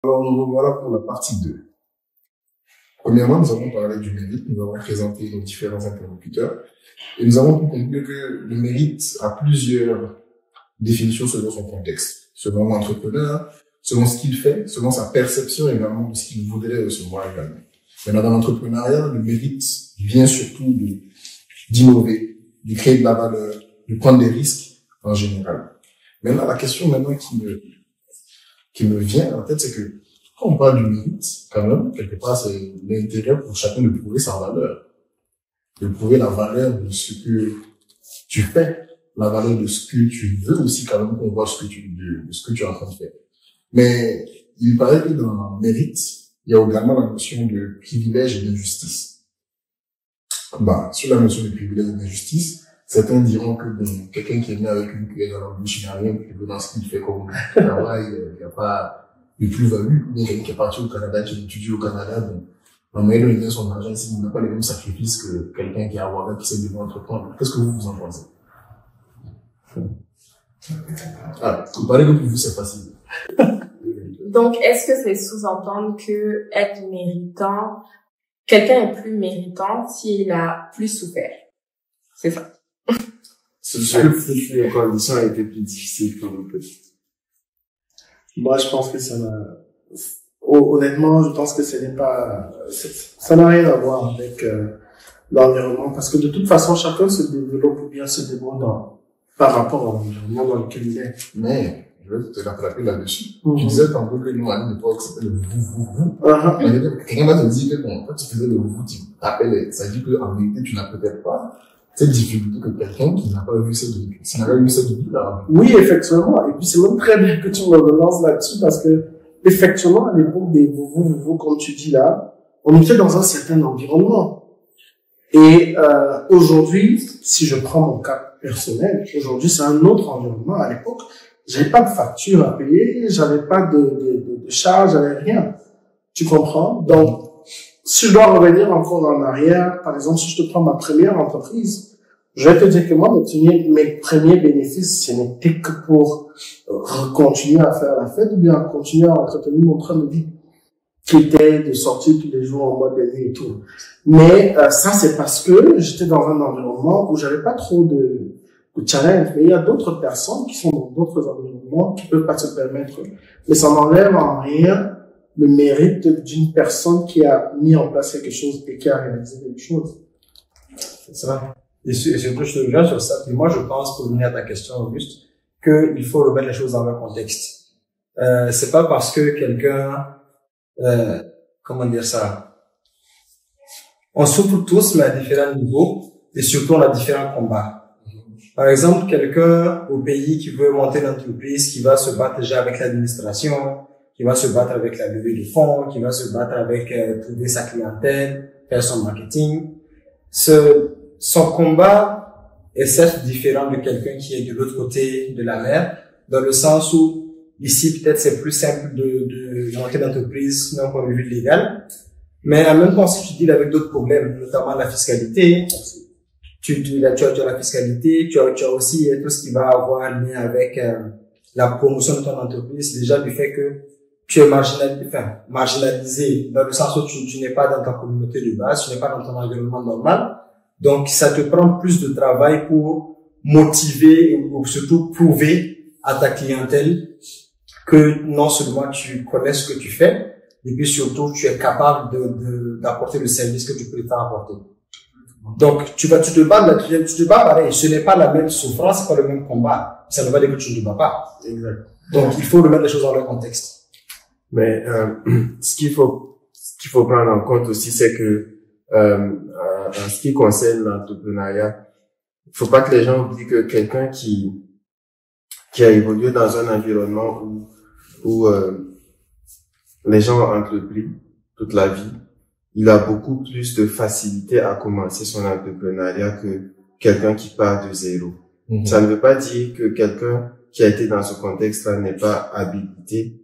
Alors, nous revoilà pour la partie 2. Premièrement, nous avons parlé du mérite, nous avons présenté nos différents interlocuteurs, et nous avons pu conclure que le mérite a plusieurs définitions selon son contexte, selon l'entrepreneur, selon ce qu'il fait, selon sa perception également de ce qu'il voudrait recevoir également. Maintenant, dans l'entrepreneuriat, le mérite vient surtout d'innover, de créer de la valeur, de prendre des risques en général. Maintenant, la question qui me vient en tête, c'est que quand on parle du mérite, quand même, quelque part, c'est l'intérêt pour chacun de prouver sa valeur, de prouver la valeur de ce que tu fais, la valeur de ce que tu veux aussi quand même qu'on voit de ce que tu es en train de faire. Mais il paraît que dans le mérite, il y a également la notion de privilège et d'injustice. Sur la notion de privilège et d'injustice, certains diront que quelqu'un qui est né avec une cuillère dans la bouche, il n'a rien que dans ce qu'il fait comme travail, il n'y a pas de plus-value. Ou bien quelqu'un qui est parti au Canada, qui étudie au Canada, en moyenne, il gagne son argent ici, il n'a pas les mêmes sacrifices que quelqu'un qui est avocat, qui sait de entreprendre. Qu'est-ce que vous en pensez? Vous parlez que pour vous, c'est facile. Donc, est-ce que c'est sous-entendre que être méritant, quelqu'un est plus méritant s'il a plus souffert? C'est ça. C'est sûr que si les conditions étaient plus difficiles pour nous petits. Moi, je pense que honnêtement, je pense que ça n'a rien à voir avec l'environnement, parce que de toute façon, chacun se développe ou bien se débrouille par rapport à l'environnement dans lequel il est. Mais, je vais te rattraper là-dessus. Tu disais tantôt que nous, à une époque, c'était le vous. Quelqu'un va te dire que quand tu faisais le vous, tu t'appelles, ça dit qu'en vérité, tu n'as peut-être pas cette difficulté que quelqu'un qui n'a pas vu cette vie. S'il n'a pas vu cette vie-là. Oui, effectivement. Et puis, c'est même très bien que tu me relances là-dessus, parce que, effectivement, à l'époque des vous, comme tu dis là, on était dans un certain environnement. Et aujourd'hui, si je prends mon cas personnel, aujourd'hui, c'est un autre environnement. À l'époque, j'avais pas de facture à payer, j'avais pas de charge, j'avais rien. Tu comprends? Donc, si je dois revenir encore en arrière, par exemple, si je te prends ma première entreprise, je vais te dire que moi, mes premiers bénéfices, ce n'était que pour continuer à faire la fête ou bien continuer à entretenir mon train de vie, qui était de sortir tous les jours en mode de nuit et tout. Mais ça, c'est parce que j'étais dans un environnement où j'avais pas trop de challenge. Mais il y a d'autres personnes qui sont dans d'autres environnements qui peuvent pas se permettre. Mais ça n'enlève en rien le mérite d'une personne qui a mis en place quelque chose et qui a réalisé quelque chose. C'est ça. Et surtout, je te reviens sur ça. Et moi, je pense, pour revenir à ta question, Auguste, qu'il faut remettre les choses dans leur contexte. C'est pas parce que quelqu'un, comment dire ça, on souffre tous, mais à différents niveaux, et surtout on a différents combats. Par exemple, quelqu'un au pays qui veut monter l'entreprise, qui va se battre déjà avec l'administration, qui va se battre avec la levée de fonds, qui va se battre avec trouver sa clientèle, faire son marketing. Son combat est certes différent de quelqu'un qui est de l'autre côté de la mer, dans le sens où ici peut-être c'est plus simple de monter l'entreprise d'un point de vue légal, mais en même temps si tu deals avec d'autres problèmes, notamment la fiscalité, tu as la fiscalité, tu as aussi tout ce qui va avoir lien avec la promotion de ton entreprise, déjà du fait que tu es marginalisé dans le sens où tu n'es pas dans ta communauté de base, tu n'es pas dans ton environnement normal. Donc, ça te prend plus de travail pour motiver ou surtout prouver à ta clientèle que non seulement tu connais ce que tu fais, et puis surtout tu es capable d'apporter le service que tu prétends apporter. Donc, tu te bats pareil. Ce n'est pas la même souffrance, c'est pas le même combat. Ça ne veut pas dire que tu ne te bats pas. Exact. Donc, il faut remettre les choses dans leur contexte. Mais ce qu'il faut prendre en compte aussi, c'est que en ce qui concerne l'entrepreneuriat, il faut pas que les gens oublient que quelqu'un qui a évolué dans un environnement où les gens ont entrepris toute la vie, il a beaucoup plus de facilité à commencer son entrepreneuriat que quelqu'un qui part de zéro. Ça ne veut pas dire que quelqu'un qui a été dans ce contexte-là n'est pas habilité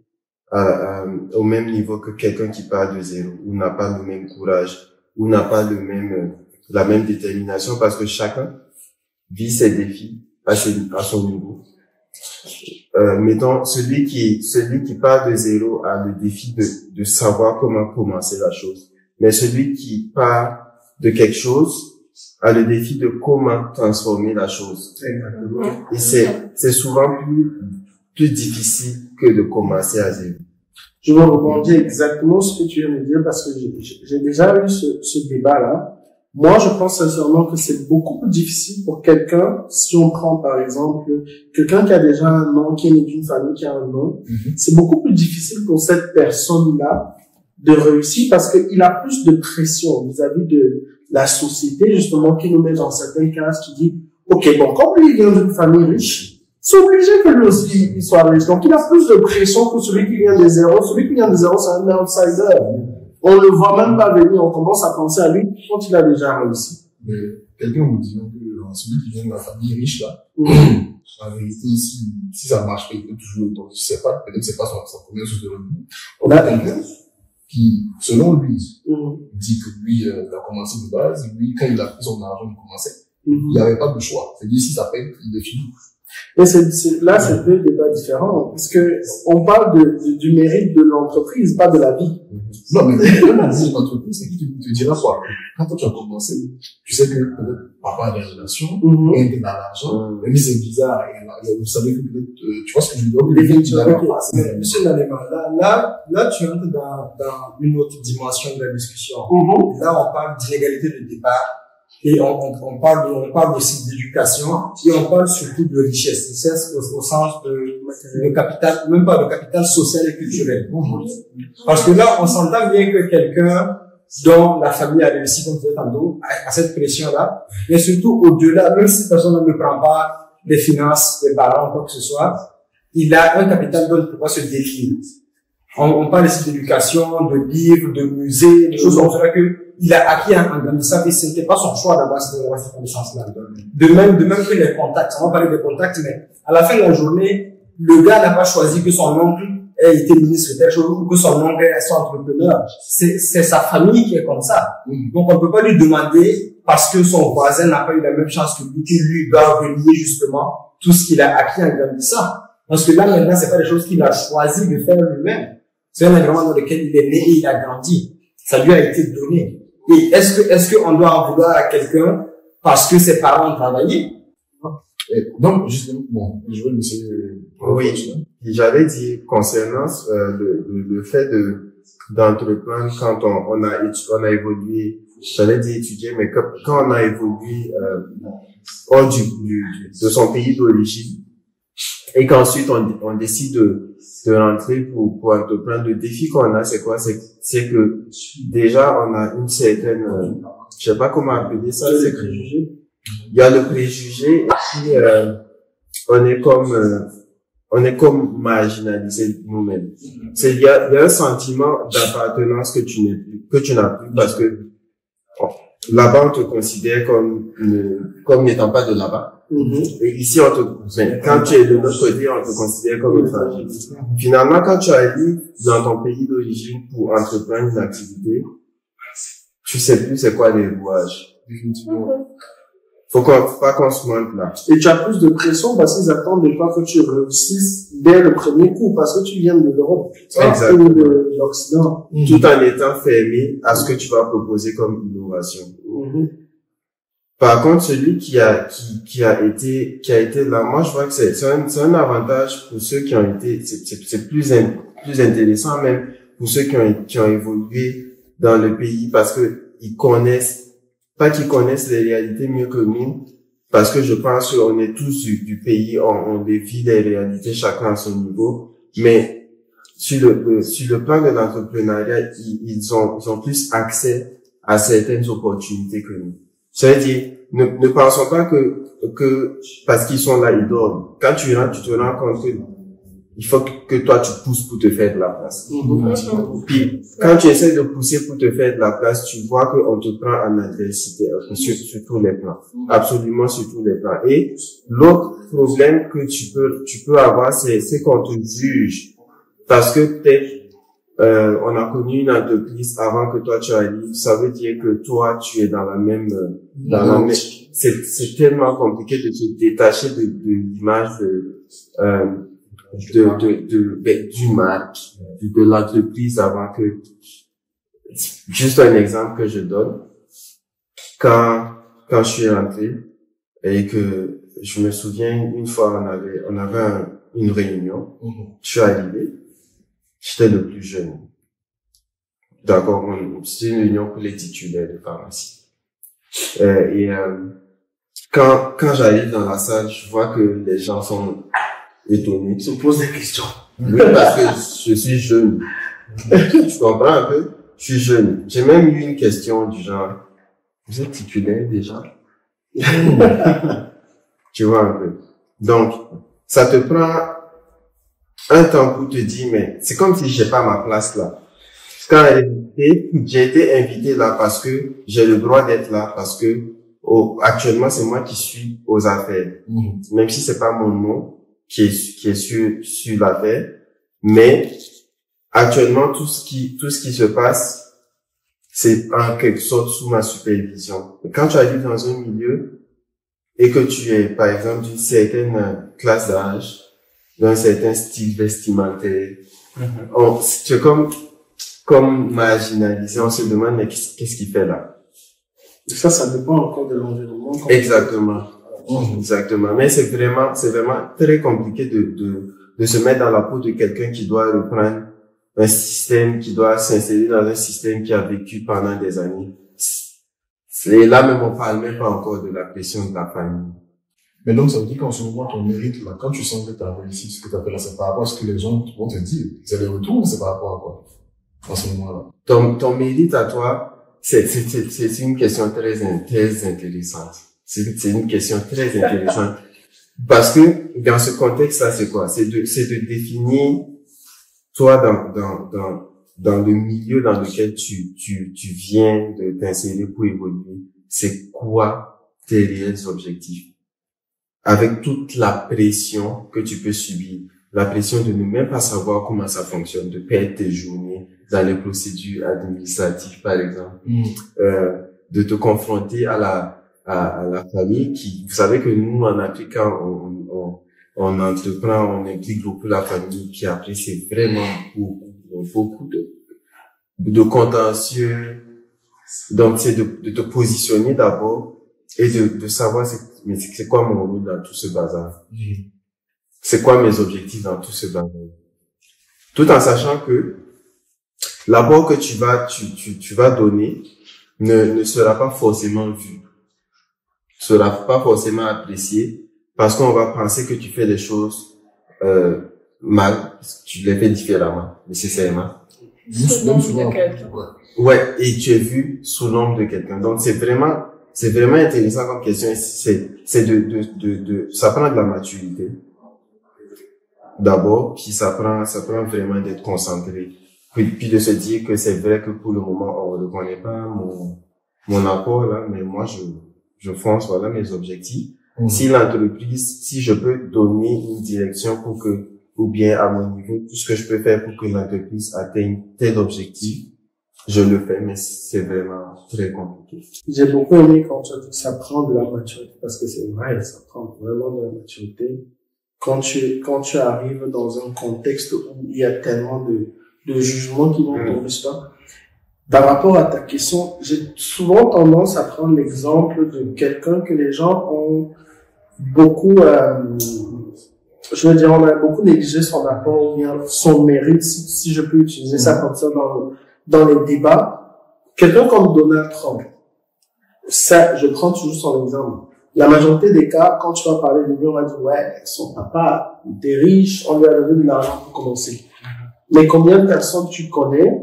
au même niveau que quelqu'un qui part de zéro, ou n'a pas le même courage, ou n'a pas la même détermination, parce que chacun vit ses défis à son niveau. mettons, celui qui part de zéro a le défi de savoir comment commencer la chose. Mais celui qui part de quelque chose a le défi de comment transformer la chose. Exactement. Et c'est souvent plus difficile que de commencer à zéro. Je veux rebondir exactement ce que tu viens de dire parce que j'ai déjà eu ce débat-là. Moi, je pense sincèrement que c'est beaucoup plus difficile pour quelqu'un, si on prend par exemple quelqu'un qui a déjà un nom, qui est né d'une famille qui a un nom, c'est beaucoup plus difficile pour cette personne-là de réussir parce qu'il a plus de pression vis-à-vis de la société, justement, qui nous met dans certaines cases, qui dit, OK, bon, comme lui vient d'une famille riche, c'est obligé que lui aussi, il soit riche. Donc, il a plus de pression que celui qui vient de zéro. Celui qui vient de zéro, c'est un outsider. On ne le voit même pas venir, on commence à penser à lui quand il a déjà réussi. Mais quelqu'un vous dit que celui qui vient de la famille riche, là, en vérité, si ça marche pas, il peut toujours, donc, je sais pas, peut-être c'est pas son première source de revenus. On a quelqu'un qui, selon lui, dit que lui, il a commencé de base, lui, quand il a pris son argent, il commençait. Il n'y avait pas de choix. C'est-à-dire, si ça paye, il est fini. Mais là, c'est deux débats différents, parce que on parle du mérite de l'entreprise, pas de la vie. Non, mais quand on dit l'entreprise, c'est qui te dira quoi? Quand toi, tu as commencé, tu sais que peut-être papa a des relations, il était dans l'argent, même si c'est bizarre, et vous savez que peut-être, tu vois ce que je veux dire? Monsieur Nalema, là, tu entres dans une autre dimension de la discussion. Là, on parle d'inégalité de départ. Et on parle aussi d'éducation et on parle surtout de richesse au sens de capital, même pas de capital social et culturel. Parce que là, on s'entend bien que quelqu'un dont la famille a réussi, comme tu disais tantôt, à cette pression-là, mais surtout au-delà, même si cette personne ne prend pas les finances des parents ou quoi que ce soit, il a un capital dont il ne peut pas se défier. On parle ici d'éducation, de livres, de musées, de choses comme ça que il a acquis en grandissant et ce n'était pas son choix d'avoir cette connaissance-là. De même que les contacts. On va parler des contacts, mais à la fin de la journée, le gars n'a pas choisi que son oncle ait été ministre de telle chose ou que son oncle soit entrepreneur. C'est sa famille qui est comme ça. Donc on ne peut pas lui demander parce que son voisin n'a pas eu la même chance que lui doit relier justement tout ce qu'il a acquis en grandissant. Parce que là maintenant, c'est pas des choses qu'il a choisi de faire lui-même. C'est un environnement dans lequel il est né et il a grandi. Ça lui a été donné. Et est-ce qu'on doit en vouloir à quelqu'un parce que ses parents ont travaillé? Donc, justement, bon, je veux laisser, oui. J'avais dit concernant, le fait d'entreprendre quand on a évolué, j'allais dire étudier, mais quand on a évolué, hors de son pays d'origine, et qu'ensuite on décide de rentrer pour entreprendre, le défi qu'on a, c'est quoi? C'est que déjà on a une certaine, je sais pas comment appeler ça, c'est préjugé. Il y a le préjugé et puis on est comme marginalisé nous-mêmes. Il y a un sentiment d'appartenance que tu n'as plus parce que là-bas on te considère comme n'étant pas de là-bas. Et ici, quand tu es de l'autre côté, on te considère comme étranger. Finalement, quand tu arrives dans ton pays d'origine pour entreprendre une activité, tu sais plus c'est quoi les rouages. Faut pas qu'on se montre là. Et tu as plus de pression parce qu'ils attendent de toi que tu réussisses dès le premier coup parce que tu viens de l'Europe. Ou de l'Occident. Tout en étant fermé à ce que tu vas proposer comme innovation. Par contre, celui qui a été là, moi, je vois que c'est un avantage pour ceux qui ont été, c'est plus intéressant même pour ceux qui ont évolué dans le pays parce que ils connaissent les réalités mieux que nous, parce que je pense qu'on est tous du pays, on vit les réalités chacun à son niveau, mais sur le plan de l'entrepreneuriat, ils ont plus accès à certaines opportunités que nous. Ça veut dire, ne pensons pas que parce qu'ils sont là, ils dorment. Quand tu rentres, tu te rends compte que il faut que toi tu pousses pour te faire de la place. Puis, quand tu essaies de pousser pour te faire de la place, tu vois qu'on te prend en adversité, sur tous les plans. Absolument sur tous les plans. Et l'autre problème que tu peux avoir, c'est qu'on te juge. Parce que on a connu une entreprise avant que toi tu arrives, ça veut dire que toi tu es dans la même, c'est tellement compliqué de te détacher de l'image du marque, de l'entreprise avant que, juste un exemple que je donne, quand je suis rentré et que je me souviens une fois on avait une réunion, je suis arrivé, j'étais le plus jeune. D'accord, c'était une réunion pour les titulaires de pharmacie. Quand j'arrive dans la salle, je vois que les gens sont étonnés. Ils se posent des questions. Oui, parce que je suis jeune. Tu comprends un peu? Je suis jeune. J'ai même eu une question du genre, vous êtes titulaire déjà? Tu vois un peu. Donc, ça te prend un temps pour te dire, mais c'est comme si j'ai pas ma place là. Quand j'ai été invité là parce que j'ai le droit d'être là, parce que actuellement c'est moi qui suis aux affaires. Même si c'est pas mon nom qui est sur l'affaire, mais actuellement tout ce qui se passe, c'est en quelque sorte sous ma supervision. Quand tu arrives dans un milieu et que tu es par exemple d'une certaine classe d'âge, d'un certain style vestimentaire, tu es comme marginalisé, on se demande mais qu'est-ce qu'il fait là? Ça dépend encore de l'environnement. Exactement. Exactement. Mais c'est vraiment très compliqué de se mettre dans la peau de quelqu'un qui doit reprendre un système, qui doit s'insérer dans un système qui a vécu pendant des années. Et là même, on parle même pas encore de la pression de la famille. Mais donc, ça veut dire qu'en ce moment, ton mérite, là, quand tu sens que tu as réussi ce que tu as fait là, c'est par rapport à ce que les gens vont te dire. C'est les retours, mais c'est par rapport à quoi? En ce moment-là. Ton mérite à toi, c'est une question très intéressante. C'est une question très intéressante. Parce que, dans ce contexte-là, c'est quoi? C'est de définir, toi, dans le milieu dans lequel tu viens de t'insérer pour évoluer, c'est quoi tes réels objectifs? Avec toute la pression que tu peux subir, la pression de ne même pas savoir comment ça fonctionne, de perdre tes journées dans les procédures administratives, par exemple, de te confronter à la famille qui, vous savez que nous, en Afrique, on entreprend, on implique beaucoup la famille, puis après, c'est vraiment beaucoup de contentieux. Donc, c'est de te positionner d'abord et de savoir c'est quoi mon rôle dans tout ce bazar. C'est quoi mes objectifs dans tout ce bazar. Tout en sachant que l'apport que tu vas donner ne sera pas forcément vu, sera pas forcément apprécié, parce qu'on va penser que tu fais les choses mal, parce que tu les fais différemment, nécessairement. Sous l'ombre de quelqu'un. Ouais, et tu es vu sous l'ombre de quelqu'un. Donc c'est vraiment intéressant comme question. C'est ça prend de la maturité d'abord, puis ça prend vraiment d'être concentré, puis de se dire que c'est vrai que pour le moment on ne reconnaît pas mon apport là, mais moi je fonce, voilà mes objectifs. Si l'entreprise, si je peux donner une direction pour que, ou bien à mon niveau, tout ce que je peux faire pour que l'entreprise atteigne tel objectif, je le fais, mais c'est vraiment très compliqué. J'ai beaucoup aimé quand tu as dit que ça prend de la maturité, parce que c'est vrai, ça prend vraiment de la maturité. Quand tu arrives dans un contexte où il y a tellement de jugements qui vont tomber sur toi. Par rapport à ta question, j'ai souvent tendance à prendre l'exemple de quelqu'un que les gens ont beaucoup, je veux dire, on a beaucoup négligé son apport ou bien son mérite, si je peux utiliser ça comme ça dans les débats. Quelqu'un comme Donald Trump, ça, je prends toujours son exemple. La majorité des cas, quand tu vas parler de lui, on va dire, ouais, son papa était riche, on lui a donné de l'argent pour commencer. Mais combien de personnes tu connais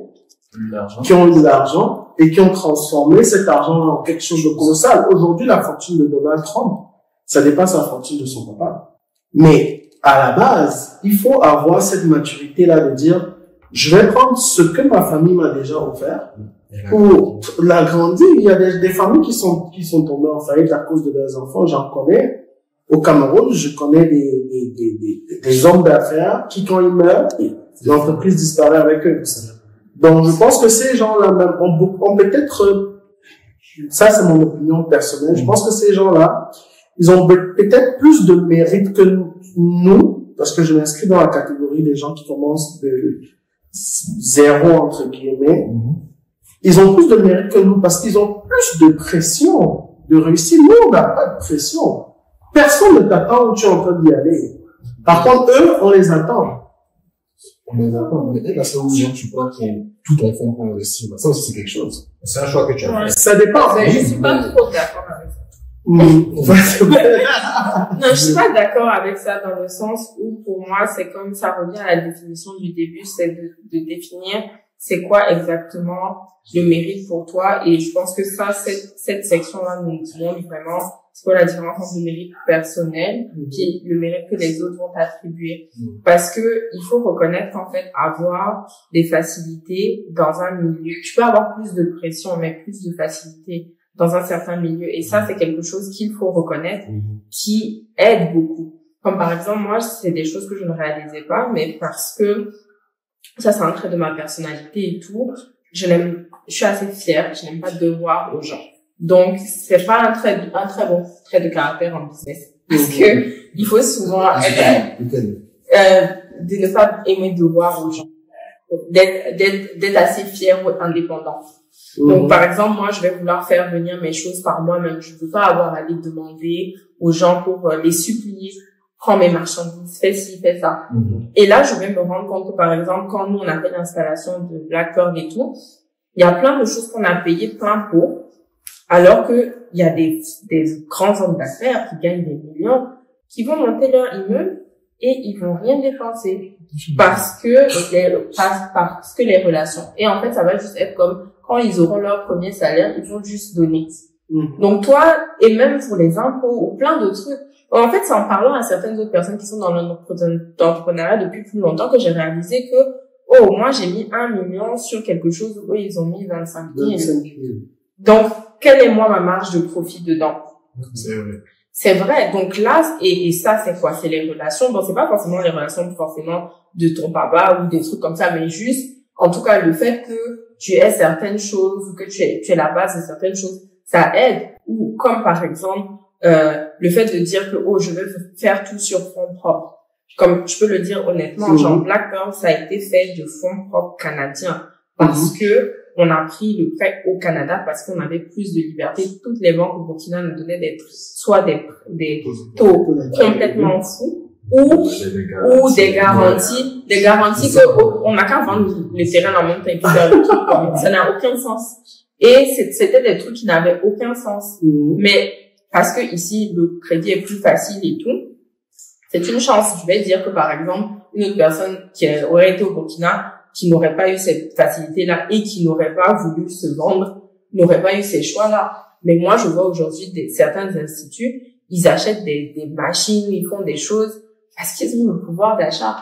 qui ont eu de l'argent et qui ont transformé cet argent en quelque chose de colossal? Aujourd'hui, la fortune de Donald Trump, ça dépasse la fortune de son papa. Mais à la base, il faut avoir cette maturité-là de dire, je vais prendre ce que ma famille m'a déjà offert pour l'agrandir. Il y a des familles qui sont tombées en faillite à cause de leurs enfants. J'en connais. Au Cameroun, je connais des hommes d'affaires qui, quand ils meurent, l'entreprise disparaît avec eux. Donc, je pense que ces gens-là, même, ont peut-être, ça c'est mon opinion personnelle, je pense que ces gens-là, ils ont peut-être plus de mérite que nous, parce que je m'inscris dans la catégorie des gens qui commencent de zéro, entre guillemets. Ils ont plus de mérite que nous parce qu'ils ont plus de pression de réussir. Nous, on n'a pas de pression. Personne ne t'attend où tu es en train d'y aller. Par contre, eux, on les attend. On les attend. Mais est-ce que tu crois que tout ton fonds pour investir, ça aussi c'est quelque chose. C'est un choix que tu as fait. Ça dépend. Je suis pas trop d'accord avec ça. Non, je suis pas d'accord avec ça dans le sens où, pour moi, c'est comme ça revient à la définition du début, c'est de définir c'est quoi exactement le mérite pour toi. Et je pense que ça, cette section-là nous montre vraiment c'est quoi la différence entre le mérite personnel puis le mérite que les autres vont t'attribuer. Parce que il faut reconnaître qu'en fait, avoir des facilités dans un milieu, tu peux avoir plus de pression, mais plus de facilité dans un certain milieu. Et ça, c'est quelque chose qu'il faut reconnaître, qui aide beaucoup. Comme par exemple, moi, c'est des choses que je ne réalisais pas, mais parce que ça, c'est un trait de ma personnalité et tout, je suis assez fière, je n'aime pas devoir aux gens. Donc, c'est pas un très bon trait de caractère en business. Parce que, il faut souvent de ne pas aimer devoir aux gens. D'être assez fier ou indépendant. Donc, par exemple, moi, je vais vouloir faire venir mes choses par moi-même. Je ne veux pas avoir à les demander aux gens pour les supplier. Prends mes marchandises, fais ci, fais ça. Et là, je vais me rendre compte que, par exemple, quand nous, on a fait l'installation de Black Pearl et tout, il y a plein de choses qu'on a payé plein pot, alors que il y a des grands hommes d'affaires qui gagnent des millions, qui vont monter leur immeuble et ils vont rien dépenser. Parce que les relations. Et en fait, ça va juste être comme quand ils auront leur premier salaire, ils vont juste donner. Donc toi, et même pour les impôts ou plein de trucs. En fait, c'est en parlant à certaines autres personnes qui sont dans l'entrepreneuriat depuis plus longtemps que j'ai réalisé que, oh, moi, j'ai mis 1 million sur quelque chose où ils ont mis 25 000. Donc, quelle est moi ma marge de profit dedans? C'est vrai. C'est vrai. Donc là, et ça, c'est quoi? C'est les relations. Bon, c'est pas forcément les relations forcément de ton papa ou des trucs comme ça, mais juste, en tout cas, le fait que tu aies certaines choses ou que tu es la base de certaines choses, ça aide. Ou comme par exemple, le fait de dire que, oh, je vais faire tout sur fonds propres. Comme je peux le dire honnêtement, genre Black Pearl, ça a été fait de fonds propres canadiens. Parce que on a pris le prêt au Canada parce qu'on avait plus de liberté. Toutes les banques au Burkina nous donnaient soit des taux complètement fous ou des garanties que on n'a qu'à vendre le terrain en même temps et puis faire le truc. Ça n'a aucun sens. Et c'était des trucs qui n'avaient aucun sens. Mais parce que ici le crédit est plus facile et tout, c'est une chance. Je vais dire que par exemple une autre personne qui aurait été au Burkina, qui n'aurait pas eu cette facilité-là et qui n'aurait pas voulu se vendre, n'aurait pas eu ces choix-là. Mais moi, je vois aujourd'hui certains instituts, ils achètent des machines, ils font des choses parce qu'ils ont le pouvoir d'achat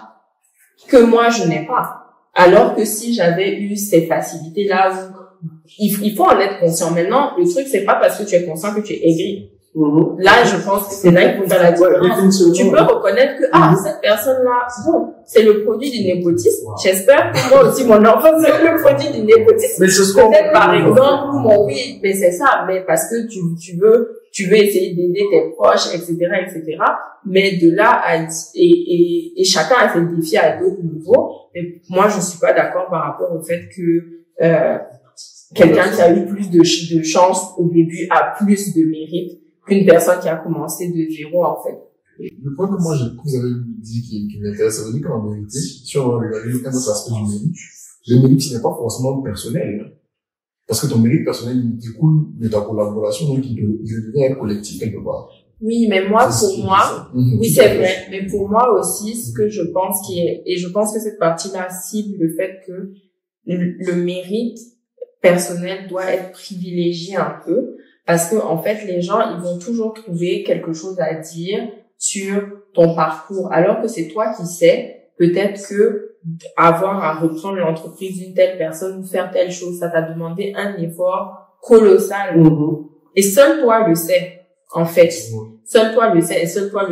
que moi, je n'ai pas. Alors que si j'avais eu ces facilités-là, il faut en être conscient. Maintenant, le truc, c'est pas parce que tu es conscient que tu es aigri. Là, je pense que c'est là qu'il faut faire la différence. Tu peux reconnaître que, cette personne-là, bon, c'est le produit du népotisme. J'espère que moi aussi, mon enfant, c'est le produit du népotisme. Mais c'est ce peut-être, par exemple, oui, mais c'est ça, mais parce que tu veux essayer d'aider tes proches, etc., etc. Mais de là et chacun a ses défis à d'autres niveaux. Mais moi, je suis pas d'accord par rapport au fait que, quelqu'un qui a eu plus de chance au début a plus de mérite qu'une personne qui a commencé de zéro, en fait. Le point que moi, vous avez dit qui m'intéresse, ça veut dire qu'en vérité, si on regarde un autre aspect du mérite, le mérite, ce n'est pas forcément personnel. Parce que ton mérite personnel, il découle de ta collaboration, donc il devient un collectif quelque part. Oui, mais moi, oui, c'est vrai. Mais pour moi aussi, ce que je pense et je pense que cette partie-là cible le fait que le mérite personnel doit être privilégié un peu. Parce que, en fait, les gens, ils vont toujours trouver quelque chose à dire sur ton parcours. Alors que c'est toi qui sais, peut-être que avoir à reprendre l'entreprise d'une telle personne ou faire telle chose, ça t'a demandé un effort colossal. Et seul toi le sais. en fait. Seul toi le sais, et seul toi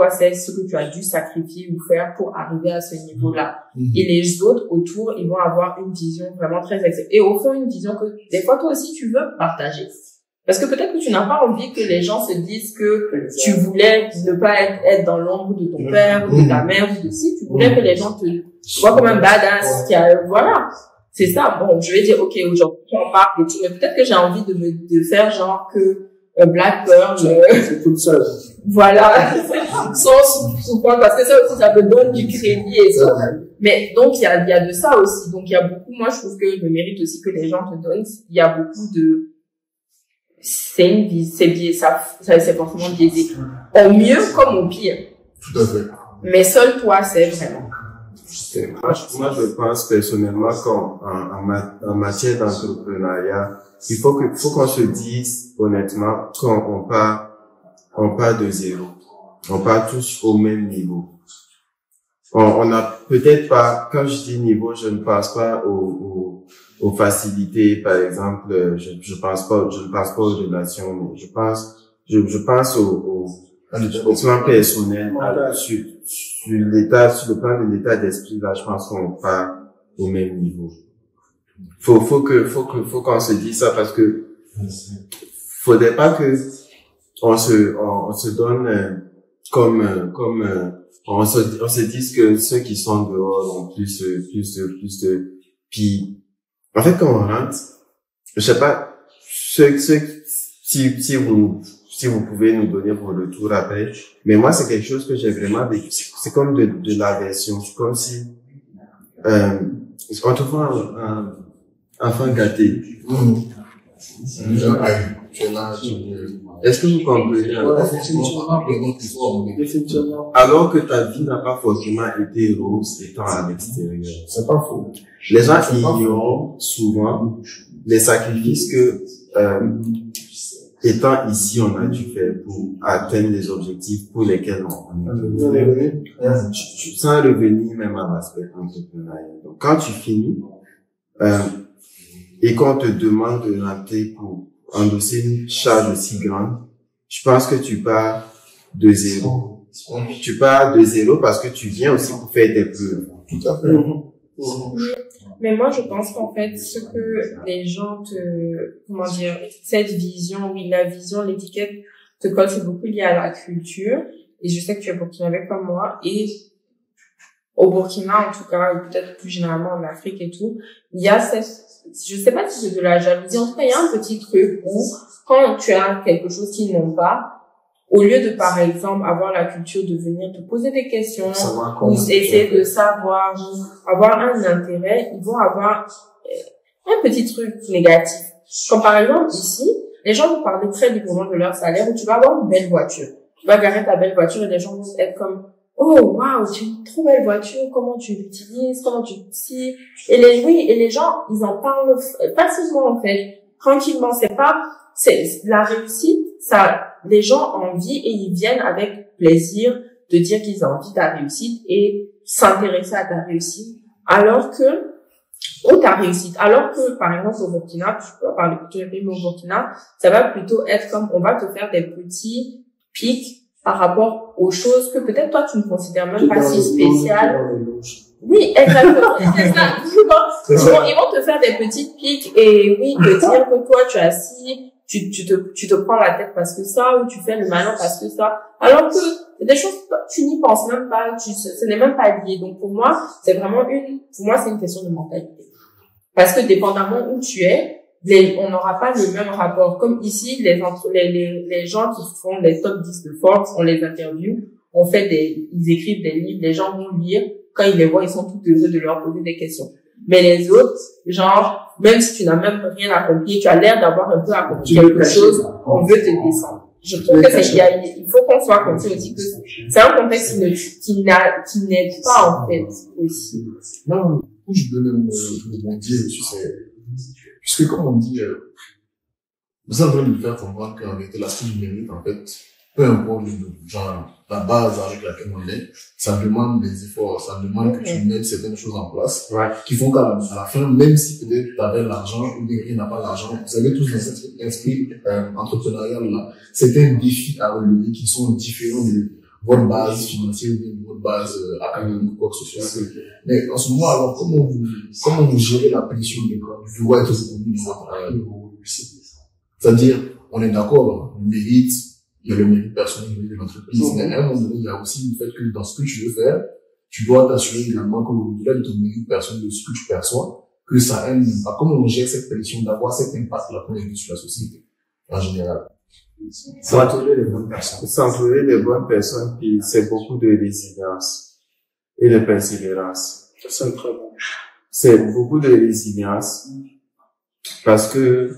sais ce que tu as dû sacrifier ou faire pour arriver à ce niveau-là. Et les autres autour, ils vont avoir une vision vraiment très exacte. Et au fond, une vision que des fois toi aussi tu veux partager. Parce que peut-être que tu n'as pas envie que les gens se disent que tu voulais ne pas être dans l'ombre de ton père ou de ta mère ou de si. Tu voulais que les gens te voient comme un badass voilà. C'est ça. Bon, je vais dire, ok, aujourd'hui, on parle et tout, mais peut-être que j'ai envie de faire genre que Black Pearl, c'est toute seule. voilà, sans souvent, parce que ça aussi, ça me donne du crédit et ça. Mais donc, il y a de ça aussi. Donc, il y a beaucoup, moi, je trouve que le mérite aussi que les gens te donnent, il y a beaucoup de, c'est forcément biaisé. Au mieux comme au pire. Tout à fait. Mais seul toi, c'est vraiment. Moi, je pense personnellement qu'en matière d'entrepreneuriat, il faut qu'on se dise honnêtement qu'on part de zéro. On part tous au même niveau. On a peut-être pas, quand je dis niveau, je ne pense pas aux facilités, par exemple, je ne pense pas aux relations, mais je pense au plan personnel, sur le plan de l'état d'esprit, là, je pense qu'on part au même niveau. Faut qu'on se dise ça parce que faudrait pas que on se donne on se dise que ceux qui sont dehors ont plus de, puis, en fait, quand on rentre, je sais pas, si vous pouvez nous donner vos retours après, mais moi, c'est quelque chose que j'ai vraiment vécu. C'est comme de l'aversion. C'est comme si, on te voit un enfant gâté. Est-ce que vous comprenez? Effectivement. Alors que ta vie n'a pas forcément été rose étant à l'extérieur. C'est pas faux. Les gens ignorent souvent les sacrifices que, étant ici, on a dû faire pour atteindre les objectifs pour lesquels on est. Sans revenir même à l'aspect entrepreneurial. Donc, quand tu finis, et qu'on te demande de rentrer pour endosser une charge aussi grande, je pense que tu pars de zéro. Tu pars de zéro parce que tu viens aussi pour faire des preuves. Tout à fait. Mais moi, je pense qu'en fait, ce que les gens cette vision, oui, la vision, l'étiquette te colle, c'est beaucoup lié à la culture. Et je sais que tu es burkinabé comme moi. Et au Burkina, en tout cas, peut-être plus généralement en Afrique et tout, il y a je sais pas si c'est de la jalousie, en tout cas, il y a un petit truc où, quand tu as quelque chose qu'ils n'ont pas, au lieu de, par exemple, avoir la culture de venir te poser des questions, ou essayer de savoir, avoir un intérêt, ils vont avoir un petit truc négatif. Comme par exemple, ici, les gens vont parler très librement de leur salaire, où tu vas avoir une belle voiture. Tu vas garer ta belle voiture et les gens vont être comme, oh, waouh, tu as une trop belle voiture, comment tu l'utilises, et les gens, ils en parlent facilement, en fait. Tranquillement, c'est la réussite, les gens ont envie et ils viennent avec plaisir de dire qu'ils ont envie de ta réussite et s'intéresser à ta réussite. Alors que par exemple au Burkina, je peux pas parler de tous les pays, mais au Burkina, ça va plutôt être comme on va te faire des petits pics par rapport aux choses que peut-être toi tu ne considères même pas si spéciales. Oui, exactement. C'est ça. Ils vont te faire des petites piques et oui, te dire que toi tu es assis, tu te prends la tête parce que ça, ou tu fais le malin parce que ça. Alors que c'est des choses, tu n'y penses même pas, ce n'est même pas lié. Donc pour moi, c'est une question de mentalité. Parce que dépendamment où tu es, on n'aura pas le même rapport. Comme ici, les gens qui font les top 10 de Forbes, on les interviewe, ils écrivent des livres, les gens vont lire. Quand ils les voient, ils sont tout heureux de leur poser des questions. Mais les autres, genre, même si tu n'as même rien accompli, tu as l'air d'avoir un peu accompli quelque chose, on veut te descendre. Je trouve que il faut qu'on soit conscient aussi que c'est un contexte qui n'aide pas, en fait, aussi. Non, où je veux même rebondir dessus, puisque comme on dit, vous êtes en train de nous faire comprendre qu'en réalité, l'aspect numérique, en fait, peu importe genre, la base avec laquelle on est, ça demande des efforts, ça demande que tu mettes certaines choses en place, qui font qu'à la fin, même si peut-être tu avais l'argent ou bien il n'a pas l'argent, vous avez tous dans cet esprit entrepreneurial là, certains défis à relever qui sont différents de votre base financière ou de votre base académique ou quoi que ce soit. Mais en ce moment, alors, comment vous gérez la pression de devoir être reconnu dans votre travail? C'est-à-dire, on est d'accord, le mérite, il y a le mérite personnel, le mérite de l'entreprise, mais à un moment donné, il y a aussi le fait que dans ce que tu veux faire, tu dois t'assurer également qu'au-delà de ton mérite personnel, de ce que tu perçois, que ça aime, comment on gère cette pression d'avoir cet impact-là sur la société, en général. S'entourer les bonnes personnes. S'entourer les bonnes personnes, puis c'est beaucoup de résilience et de persévérance. C'est très bon. C'est beaucoup de résilience parce que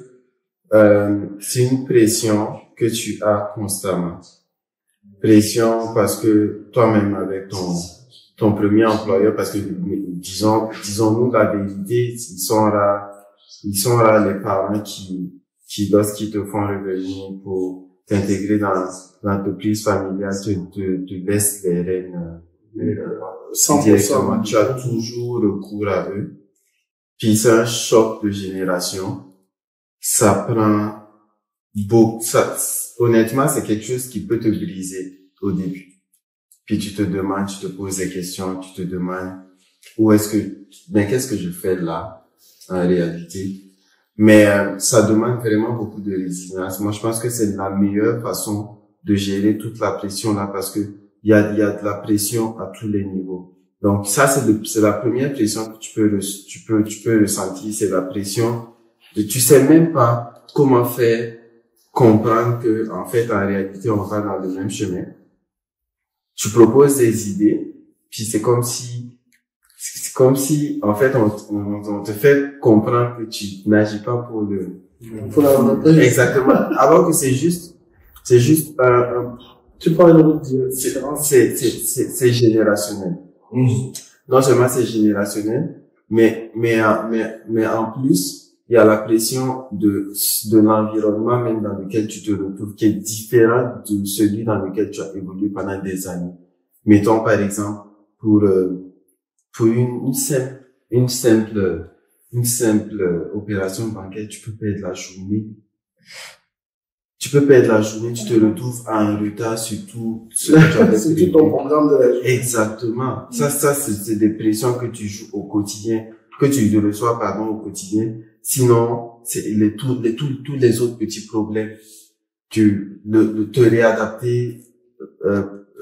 c'est une pression que tu as constamment. Pression parce que toi-même avec ton premier employeur, parce que disons-nous la vérité, ils sont rares les parents qui lorsqu'ils te font revenir pour t'intégrer dans l'entreprise familiale, te laissent les rênes directement. Tu as toujours recours à eux. Puis c'est un choc de génération. Ça prend beaucoup. Honnêtement, c'est quelque chose qui peut te briser au début. Puis tu te poses des questions, tu te demandes qu'est-ce que je fais là en réalité? Mais ça demande vraiment beaucoup de résilience. Moi, je pense que c'est la meilleure façon de gérer toute la pression là, parce que il y a de la pression à tous les niveaux. Donc ça, c'est la première pression que tu peux ressentir, c'est la pression de tu sais même pas comment faire comprendre que en fait en réalité on va dans le même chemin. Tu proposes des idées, puis c'est comme si en fait on te fait comprendre que tu n'agis pas pour la entreprise. Exactement. Alors que c'est juste tu prends une autre différence. C'est générationnel. Non seulement c'est générationnel, mais en plus il y a la pression de l'environnement même dans lequel tu te retrouves qui est différent de celui dans lequel tu as évolué pendant des années. Mettons par exemple pour une simple opération bancaire, tu peux perdre la journée. Tu te retrouves en retard sur tout ce que tu avais C'est tout ton programme de la journée. Exactement. Ça, c'est des pressions que tu joues au quotidien, que tu reçois, au quotidien. Sinon, c'est tous les autres petits problèmes. Te réadapter,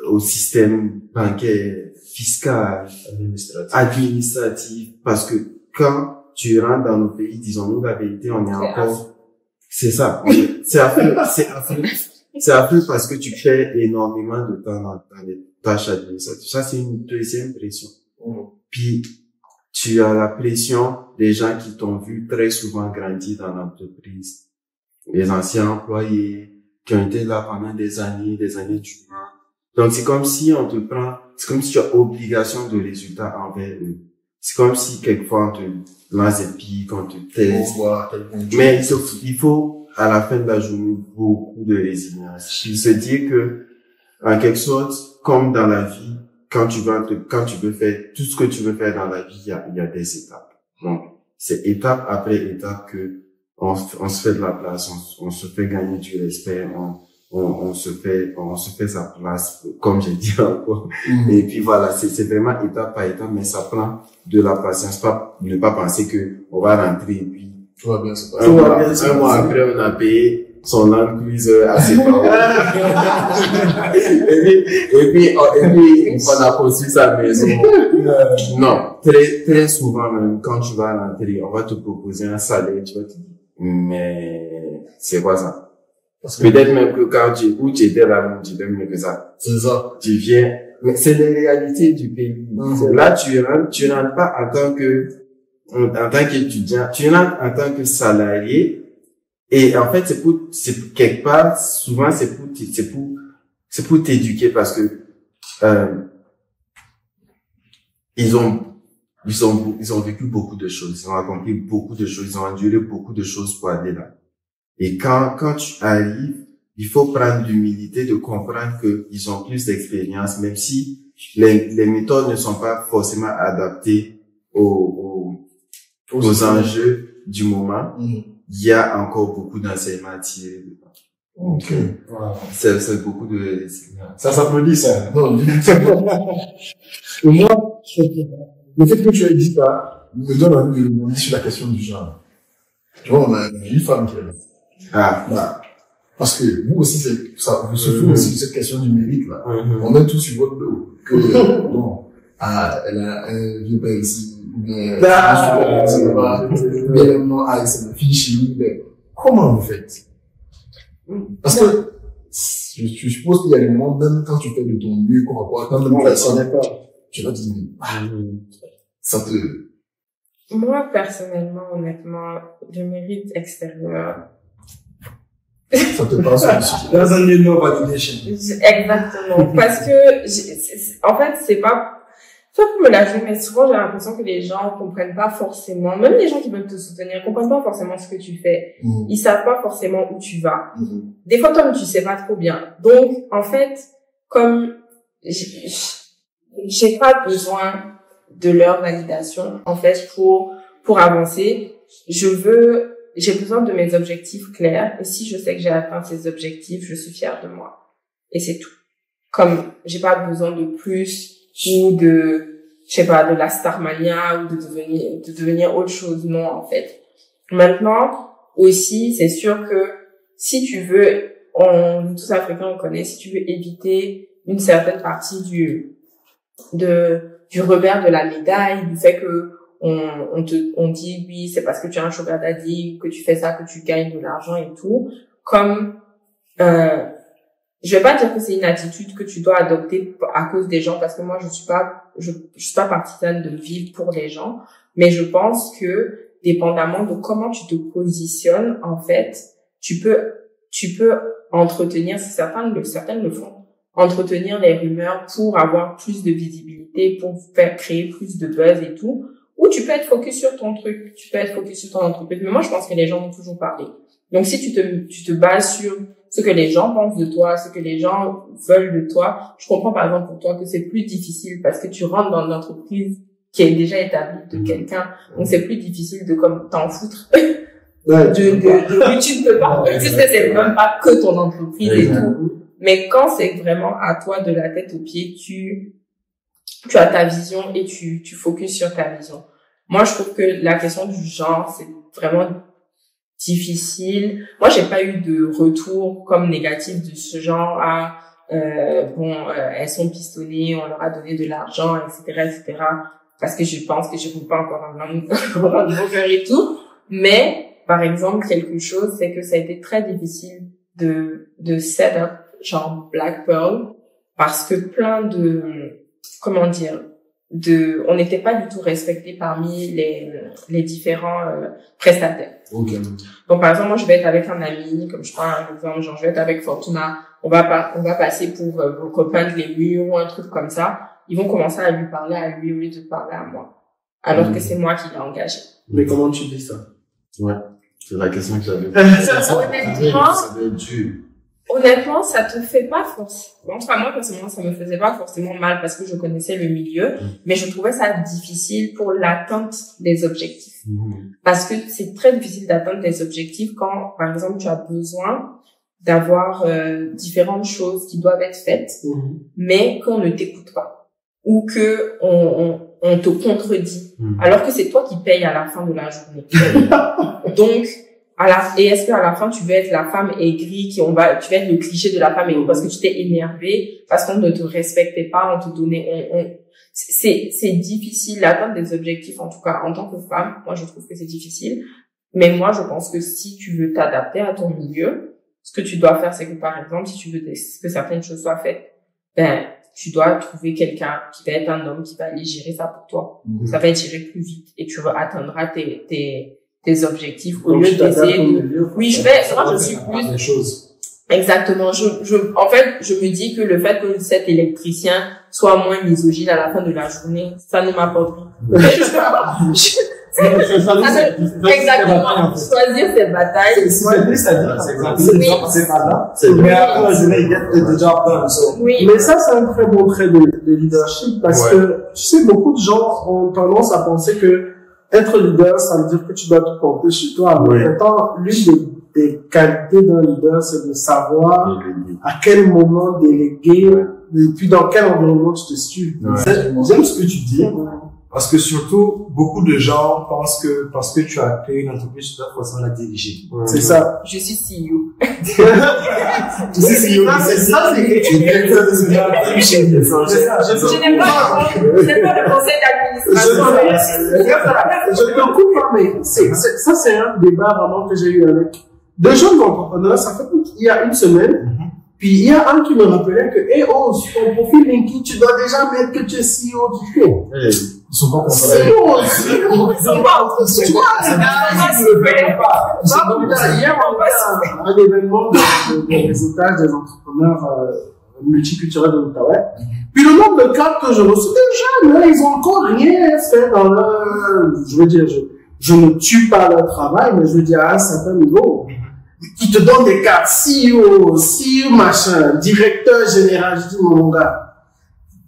au système bancaire, fiscal, administratif, parce que quand tu rentres dans nos pays, disons-nous la vérité, on est encore, c'est ça, c'est affreux parce que tu perds énormément de temps dans les tâches administratives. Ça, c'est une deuxième pression. Puis, tu as la pression des gens qui t'ont vu très souvent grandir dans l'entreprise. Les anciens employés, qui ont été là pendant des années durant. Donc, c'est comme si tu as obligation de résultat envers eux. C'est comme si quelquefois on te lance des pics, on te teste. Mais il faut, à la fin de la journée, beaucoup de résilience. Il se dit que, en quelque sorte, comme dans la vie, quand tu veux faire tout ce que tu veux faire dans la vie, il y a des étapes. Donc, c'est étape après étape que on se fait de la place, on se fait gagner du respect, on se fait sa place, comme j'ai dit encore. Et puis voilà, c'est vraiment étape par étape, mais ça prend de la patience, ne pas penser que on va rentrer et puis tout va bien se passer. Un mois après, on a payé son land quiz à ses parents. et puis, on a construit sa maison. Non, très souvent même, quand tu vas rentrer, on va te proposer un salaire, tu vas te dire, mais c'est quoi ça? Peut-être même que quand tu étais là, tu étais mieux que ça. C'est ça. Tu viens, mais c'est les réalités du pays. Là, tu rentres pas en tant qu'étudiant, tu rentres en tant que salarié. Et en fait, c'est quelque part, souvent, c'est pour t'éduquer parce que, ils ont vécu beaucoup de choses, ils ont accompli beaucoup de choses, ils ont enduré beaucoup de choses pour aller là. Et quand tu arrives, il faut prendre l'humilité de comprendre qu'ils ont plus d'expérience, même si les méthodes ne sont pas forcément adaptées aux enjeux du moment. Il y a encore beaucoup d'enseignements à tirer. Ok. Voilà. C'est beaucoup de... Ça s'applaudit, ça. Non, et moi, le fait que tu aies dit ça me donne envie de demander sur la question du genre. Tu vois, on a une femme qui est là. Ah. Voilà. Parce que vous aussi, ça, vous souffrez aussi de cette question du mérite, là. On met tout sur votre dos. Que, bon, elle a un vieux père ici, ou bien, non, c'est ma fille chez lui, mais comment vous faites? Parce que, je suppose qu'il y a des moments, même quand tu fais de ton mieux, qu'on va pouvoir, quand même personne, tu vas te dire, ça te... Moi, personnellement, honnêtement, le mérite extérieur, ça te passe aussi. Doesn't need no validation. Exactement. Parce que, en fait, c'est pas, soit pour me la jouer, mais souvent j'ai l'impression que les gens comprennent pas forcément, même les gens qui veulent te soutenir, comprennent pas forcément ce que tu fais. Ils savent pas forcément où tu vas. Des fois, toi, tu sais pas trop bien. Donc, en fait, comme j'ai pas besoin de leur validation, en fait, pour avancer, j'ai besoin de mes objectifs clairs, et si je sais que j'ai atteint ces objectifs, je suis fière de moi. Et c'est tout. Comme, j'ai pas besoin de plus, ou de, je sais pas, de la starmania, ou de devenir autre chose. Non, en fait. Maintenant, aussi, c'est sûr que si tu veux, on, tous Africains, on connaît, si tu veux éviter une certaine partie du revers de la médaille, du fait que on dit oui, c'est parce que tu as un sugar daddy, que tu fais ça, que tu gagnes de l'argent et tout. Comme, je vais pas dire que c'est une attitude que tu dois adopter à cause des gens, parce que moi je suis pas partisane de vivre pour les gens, mais je pense que dépendamment de comment tu te positionnes, en fait, tu peux entretenir, certaines le font, entretenir les rumeurs pour avoir plus de visibilité, pour créer plus de buzz et tout. Ou tu peux être focus sur ton truc, tu peux être focus sur ton entreprise. Mais moi, je pense que les gens vont toujours parler. Donc, si tu te bases sur ce que les gens pensent de toi, ce que les gens veulent de toi, je comprends par exemple pour toi que c'est plus difficile parce que tu rentres dans une entreprise qui est déjà établie de quelqu'un. Donc, c'est plus difficile de comme t'en foutre. de tu ne peux pas. Tu sais, c'est même pas que ton entreprise et tout. Mais quand c'est vraiment à toi de la tête aux pieds, tu as ta vision et tu focuses sur ta vision. Moi, je trouve que la question du genre, c'est vraiment difficile. Moi, j'ai pas eu de retour comme négatif de ce genre à elles sont pistonnées, on leur a donné de l'argent, etc., parce que je pense que je ne pas encore un broker et tout. Mais, par exemple, quelque chose, c'est que ça a été très difficile de set up, genre Black Pearl, parce que plein de, comment dire, on n'était pas du tout respecté parmi les différents prestataires. Okay. Donc par exemple, moi je vais être avec un ami, comme je prends un exemple, genre je vais être avec Fortuna, on va passer pour repeindre les murs ou un truc comme ça. Ils vont commencer à lui parler à lui au lieu de parler à moi, alors que c'est moi qui l'ai engagé. Mais comment tu dis ça? Ouais, c'est la question que j'avais. Honnêtement, ça te fait pas forcément. Enfin, moi, personnellement, ça me faisait pas forcément mal parce que je connaissais le milieu, mais je trouvais ça difficile pour l'atteinte des objectifs. Parce que c'est très difficile d'atteindre des objectifs quand, par exemple, tu as besoin d'avoir différentes choses qui doivent être faites, mais qu'on ne t'écoute pas ou que on te contredit, alors que c'est toi qui payes à la fin de la journée. Donc, et est-ce qu'à la fin tu veux être la femme aigrie tu vas être le cliché de la femme aigrie parce que tu t'es énervé, parce qu'on ne te respectait pas, on te donnait, c'est difficile d'atteindre des objectifs, en tout cas en tant que femme. Moi je trouve que c'est difficile, mais moi je pense que si tu veux t'adapter à ton milieu, ce que tu dois faire, c'est que par exemple si tu veux que certaines choses soient faites, tu dois trouver quelqu'un qui va être un homme qui va aller gérer ça pour toi. Ça va être géré plus vite et tu atteindras tes objectifs au lieu d'essayer de... Oui, moi je suis plus... Des choses. Exactement. En fait, je me dis que le fait que cet électricien soit moins misogyne à la fin de la journée, ça ne m'apporte rien. Exactement. Choisir ses batailles. Mais après, je vais get the job done. Oui. Mais ça, c'est un très bon trait de leadership parce que, tu sais, beaucoup de gens ont tendance à penser que être leader, ça veut dire que tu dois tout porter chez toi. Oui. Mais pourtant, l'une des qualités d'un leader, c'est de savoir à quel moment déléguer et puis dans quel environnement tu te situes. J'aime ce que tu dis. Parce que surtout, beaucoup de gens pensent que parce que tu as créé une entreprise, tu dois forcément la diriger. C'est ça. Je suis CEO. Tu sais, c'est ça, c'est que tu Je n'ai pas le conseil d'administration. Je ne te coupe pas, mais ça, c'est un débat vraiment que j'ai eu avec deux jeunes entrepreneurs. Ça fait il y a une semaine. Puis il y a un qui me rappelait que, sur ton profil LinkedIn, tu dois déjà mettre que tu es CEO du coup. Ils sont pas contents. Ils sont pas entre soi. Hier, on a un événement de réseautage des entrepreneurs multiculturels de l'Outaouais. Puis le nombre de cartes que je reçois, des jeunes, ils ont encore rien fait dans leur, je veux dire, je ne tue pas leur travail, mais je veux dire à un certain niveau. Ils te donnent des cartes CEO, machin, directeur général. Je dis, mon gars,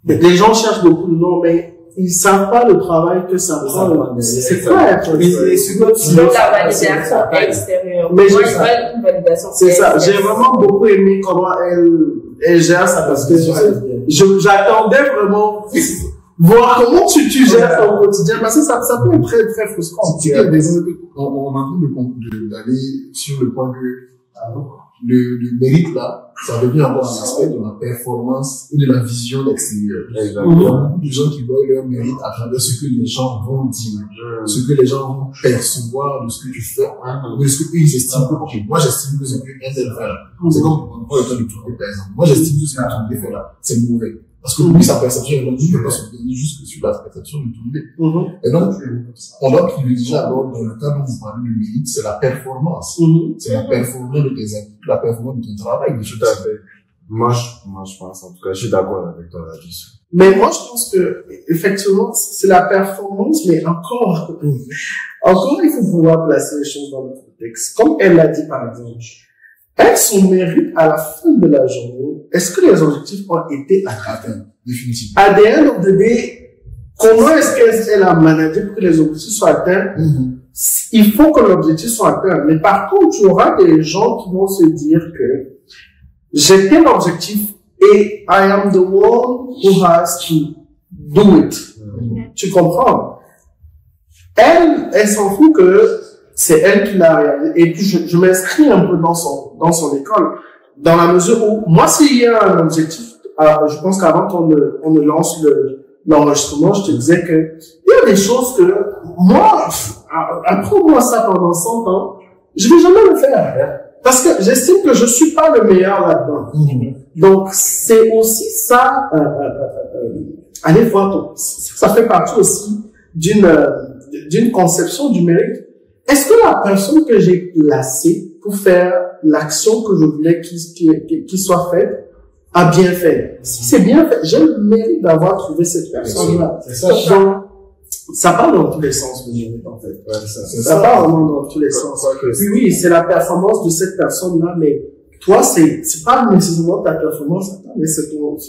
les gens cherchent beaucoup de noms, mais ils savent pas le travail que ça prend. C'est quoi être Donc la validation extérieure. Mais moi, ils veulent une validation. C'est ça. J'ai vraiment beaucoup aimé comment elle gère ça parce que j'attendais vraiment voir comment tu gères ton quotidien parce que ça peut être très, très frustrant. On est en train d'aller sur le point que le mérite là, ça devient encore un aspect de la performance et de la vision extérieure. Il y a beaucoup de gens qui voient leur mérite à travers ce que les gens vont dire, ce que les gens vont percevoir de ce que tu fais, de ce que ils estiment que, ok, moi j'estime que ce que elle fait là, c'est comme on prend le temps de trouver par exemple. Moi j'estime que ce que tu fait là, c'est mauvais. Parce que lui, sa perception, il ne peut pas se donner juste que sur la perception de tout le monde. Et donc, on doit privilégier d'abord, dans le cas dont vous parlez de mérite, c'est la performance. C'est la performance de tes actes, la performance de ton travail. Tout à fait. Moi, je pense, en tout cas, je suis d'accord avec toi là-dessus. Mais moi, je pense que, effectivement, c'est la performance, mais encore, il faut pouvoir placer les choses dans le contexte. Comme elle l'a dit, par exemple. Est son mérite à la fin de la journée, est-ce que les objectifs ont été atteints? Définitivement. À the end of the day, comment est-ce qu'elle a managé pour que les objectifs soient atteints? Il faut que l'objectif soit atteint. Mais par contre, tu auras des gens qui vont se dire que j'ai tel objectif et I am the one who has to do it. Tu comprends? Elle s'en fout que c'est elle qui l'a réalisé. Et puis, je m'inscris un peu dans son école, dans la mesure où, moi, s'il y a un objectif, je pense qu'avant qu'on ne lance l'enregistrement, je te disais que, il y a des choses que, moi, apprends-moi ça pendant 100 ans, je vais jamais le faire. Parce que j'estime que je suis pas le meilleur là-dedans. Donc, c'est aussi ça, allez voir, ça fait partie aussi d'une conception du mérite. Est-ce que la personne que j'ai placée pour faire l'action que je voulais qu'il soit faite a bien fait? Si c'est bien fait, j'ai le mérite d'avoir trouvé cette personne-là. Donc, ça part dans tous les sens, le mérite, en fait. Ça part vraiment dans tous les sens. Oui, c'est la performance de cette personne-là, mais toi, c'est pas nécessairement ta performance, mais c'est ton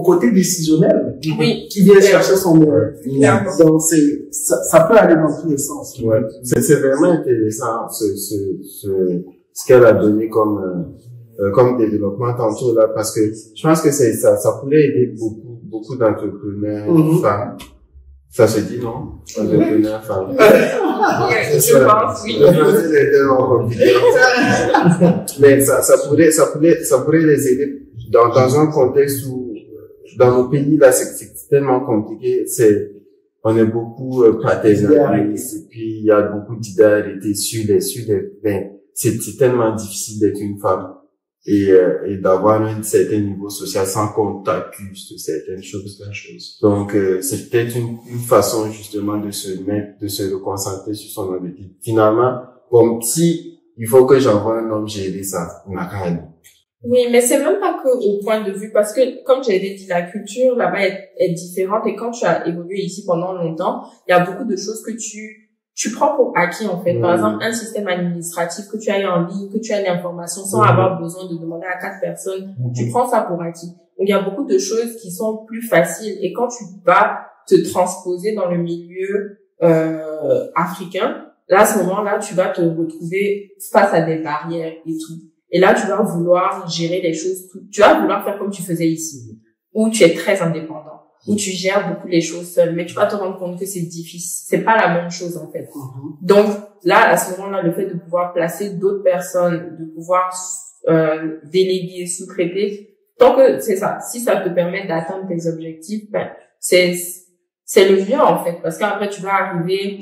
côté décisionnel qui vient chercher son mérite. Donc, ça peut aller dans tous les sens. Ouais. C'est vraiment intéressant, ce qu'elle a donné comme développement tantôt là, parce que je pense que ça pourrait aider beaucoup d'entrepreneurs femmes. Ça se dit, non? Entrepreneurs femmes. Je pense, oui. C'est tellement compliqué. Mais ça pourrait les aider dans un contexte où, dans nos pays, là, c'est tellement compliqué. On est beaucoup paternaliste, et puis il y a beaucoup d'idéalité sur c'est tellement difficile d'être une femme et d'avoir un certain niveau social sans qu'on t'accuse de certaines choses. Donc, c'est peut-être une façon justement de se reconcentrer sur son objectif. Finalement, comme si il faut que j'envoie un homme gérer ça, on a qu'à aller. Oui, mais c'est même pas que au point de vue, parce que, comme j'ai dit, la culture là-bas est différente, et quand tu as évolué ici pendant longtemps, il y a beaucoup de choses que tu prends pour acquis, en fait. Par exemple, un système administratif que tu as eu en ligne, que tu as l'information sans avoir besoin de demander à 4 personnes, tu prends ça pour acquis. Donc, il y a beaucoup de choses qui sont plus faciles, et quand tu vas te transposer dans le milieu, africain, là, à ce moment-là, tu vas te retrouver face à des barrières et tout. Et là, tu vas vouloir gérer les choses, tu vas vouloir faire comme tu faisais ici, où tu es très indépendant, où tu gères beaucoup les choses seul, mais tu vas te rendre compte que c'est difficile, c'est pas la même chose en fait. Donc là, à ce moment-là, le fait de pouvoir placer d'autres personnes, de pouvoir déléguer, sous-traiter, tant que c'est ça, si ça te permet d'atteindre tes objectifs, ben c'est le mieux en fait, parce qu'après tu vas arriver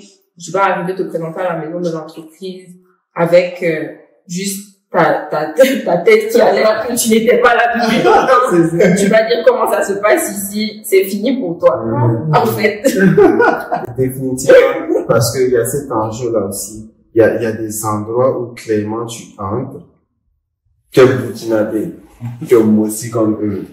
te présenter à la maison de l'entreprise avec juste ta tête qui a l'air que tu n'étais pas là depuis longtemps. Tu vas dire comment ça se passe ici, c'est fini pour toi. En fait. Définitivement, parce qu'il y a cet enjeu-là aussi. Il y a des endroits où clairement tu entres, que Burkinabé, que moi aussi comme eux.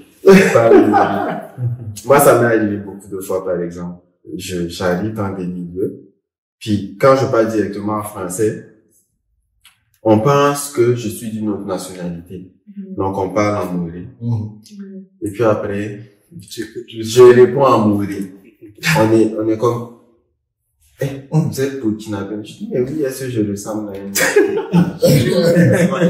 Moi, ça m'est arrivé beaucoup de fois, par exemple. J'arrive dans des milieux, puis quand je parle directement en français, on pense que je suis d'une autre nationalité. Donc, on parle en mouré. Et puis après, je réponds en mouré. On est comme, vous êtes burkinabé. Je dis, mais oui, est-ce que je ressemble à une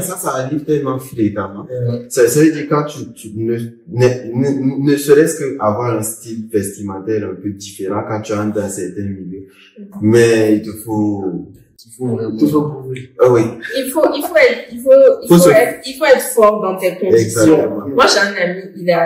ça arrive tellement fréquemment. Ça veut dire quand tu ne serait-ce que avoir un style vestimentaire un peu différent quand tu entres dans certains milieux. Mais il te faut prouver. Ah oui. Il faut être fort dans tes convictions. Exactement. Moi, j'ai un ami, il a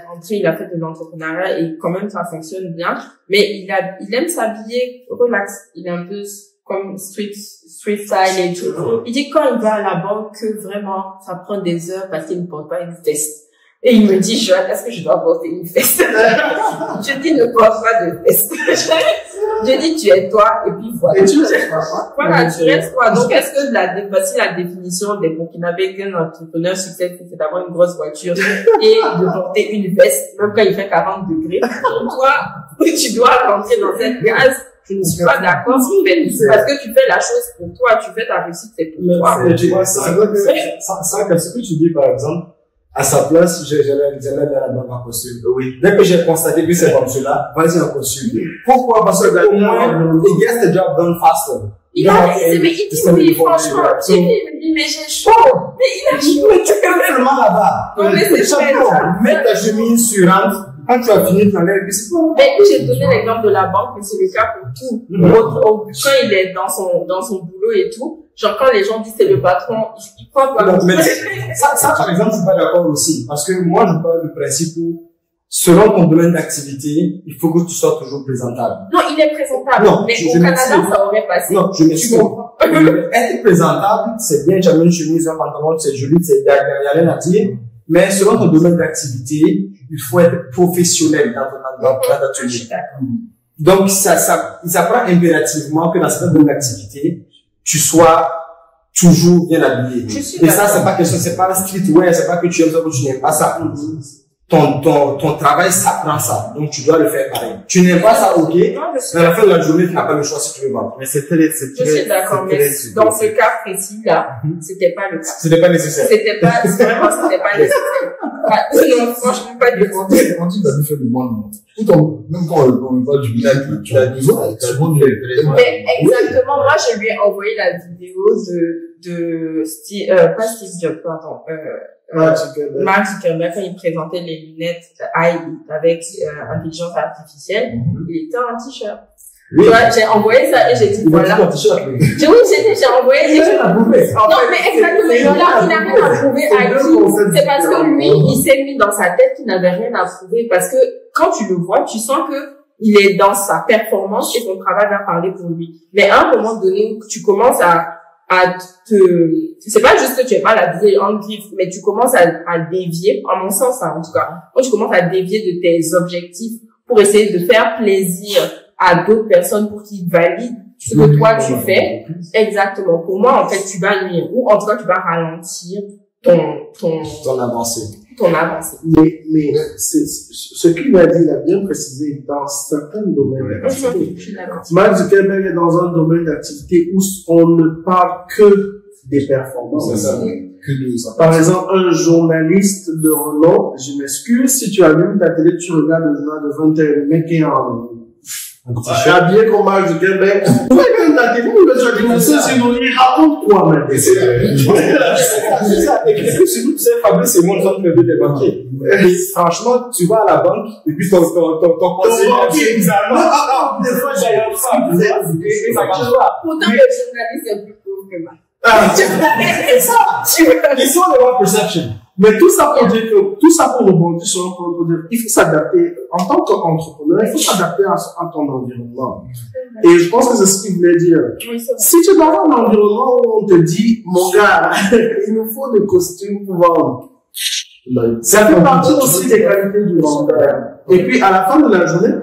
rentré, il a fait de l'entrepreneuriat et quand même ça fonctionne bien. Mais il aime s'habiller relax. Il est un peu comme street style et tout. Il dit quand il va à la banque que vraiment, ça prend des heures parce qu'il ne porte pas une veste. Et il me dit, Joanne, est-ce que je dois porter une veste? Je dis, ne porte pas de veste. Je dis, tu es toi, et puis voilà. Et tu restes toi. Voilà, tu restes toi. Donc, est-ce que voici la définition des Burkinabés qu'un entrepreneur successful, c'est d'avoir une grosse voiture et de porter une veste, même quand il fait 40 degrés. Donc, toi, tu dois rentrer dans cette case. Je ne suis pas d'accord, parce que tu fais la chose pour toi, tu fais ta réussite, c'est pour toi. Tu vois, ça, ce que tu dis, par exemple, à sa place, j'allais aller à la banque en costume. Oui. Dès que j'ai constaté que c'est comme cela, vas-y en costume. Pourquoi? Parce que au moins, they get the job done faster. Il dit oui, franchement. Il me dit, mais j'ai chaud. Mais il a chaud. Mais tu peux seulement là-bas. Non, mais c'est chaud. Mets ta chemise suivante. Quand tu as fini, tu enlèves, c'est bon. Mais j'ai donné l'exemple de la banque, mais c'est le cas pour tout. Quand il est dans son boulot et tout, genre quand les gens disent c'est le patron, ils croient pas. Mais ça, par exemple, je suis pas d'accord aussi. Parce que moi, je parle du principe où, selon ton domaine d'activité, il faut que tu sois toujours présentable. Non, il est présentable. Non, mais au Canada, ça aurait passé. Non, je m'excuse. Être présentable, c'est bien, tu as une chemise, un pantalon, c'est joli, il y a rien à dire. Mais selon ton domaine d'activité, il faut être professionnel dans ton atelier. Donc, ça prend impérativement que dans cette domaine d'activité, tu sois toujours bien habillé. Et ça, c'est pas question, c'est pas streetwear, c'est pas que tu aimes ça ou tu n'aimes pas ça. Ton travail, ça prend ça. Donc, tu dois le faire pareil. Tu n'aimes pas ça, ok. Mais à la fin de la journée, tu n'as pas le choix si tu veux vendre. Mais c'est je suis d'accord, mais dans ce cas précis, là, c'était pas le cas. C'était pas nécessaire. C'était pas nécessaire. Non, franchement, pas du tout. Quand tu as fait le monde, même quand on parle du village, tu as besoin, mais exactement, moi, je lui ai envoyé la vidéo de Steve, pas Steve Jobs, pardon, Mark Zuckerberg, quand il présentait les lunettes AI avec intelligence artificielle, il était en t-shirt. Oui. J'ai envoyé ça et j'ai dit voilà. J'ai envoyé et j'ai approuvé. Non, mais exactement. Il n'a rien approuvé à qui. C'est parce que lui, il s'est mis dans sa tête qu'il n'avait rien approuvé. Parce que quand tu le vois, tu sens que il est dans sa performance et son travail va parler pour lui. Mais à un moment donné, tu commences c'est pas juste que tu es mal habillé en griffe, mais tu commences à dévier, à mon sens, en tout cas. Quand tu commences à dévier de tes objectifs pour essayer de faire plaisir à d'autres personnes pour qu'ils valident ce que toi tu fais. Exactement. Pour moi, en fait, tu vas nuire, ou en tout cas, tu vas ralentir Ton avancée. Mais ce qu'il a dit, il a bien précisé, dans certains domaines d'activité. Je suis d'accord. Mark Zuckerberg est dans un domaine d'activité où on ne parle que des performances. C'est ça, que de ça. Par exemple, un journaliste de renom, je m'excuse, si tu allumes ta télé, tu regardes le journal de 21, le mec est en habillé comme Mark Zuckerberg. Tu regardes ta télé, tu vas dire, sinon, il raconte quoi, maintenant? C'est ça. Et puis, surtout, tu sais, Fabrice, c'est moi, le centre de des banquiers. Et franchement, tu vas à la banque, et puis ton conseiller, bizarrement, des fois, j'ai un frappe, et ça marche pas. Pourtant, le journaliste est plus pauvre que moi. C'est ça. Ils sont de leur perception. Mais tout ça pour dire que, tout ça pour rebondir sur un point pour dire, il faut s'adapter, en tant qu'entrepreneur, il faut s'adapter à ton environnement. Et je pense que c'est ce qu'il voulait dire. Oui, c'est vrai. Si tu dois avoir un environnement où on te dit, mon gars, il nous faut des costumes pour vendre. Ça fait partie aussi des qualités du vendeur. Et puis, à la fin de la journée,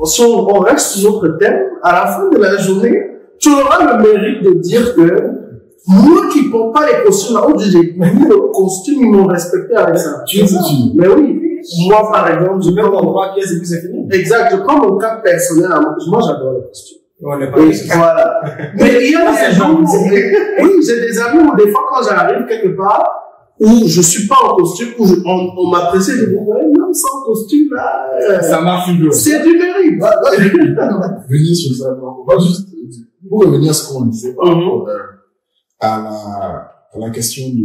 si on reste sur notre thème, à la fin de la journée, tu auras le mérite de dire que, moi qui ne porte pas les costumes, là, j'ai mis le costume, ils m'ont respecté avec ça. Tu es foutu. Mais oui, moi par exemple, Je mets mon droit qui est, et puis c'est fini. exact, je prends mon cas personnel à moi. Moi j'adore les costumes. On n'est pas Et sûr. voilà. Mais il y a des gens, oui, j'ai des amis où des fois quand j'arrive quelque part, où je suis pas en costume, où on m'apprécie, je dis, ouais, même sans costume, là, Ça marche toujours. c'est du mérite. Venir sur ça, on va juste, pour revenir à ce qu'on disait par rapport à la question de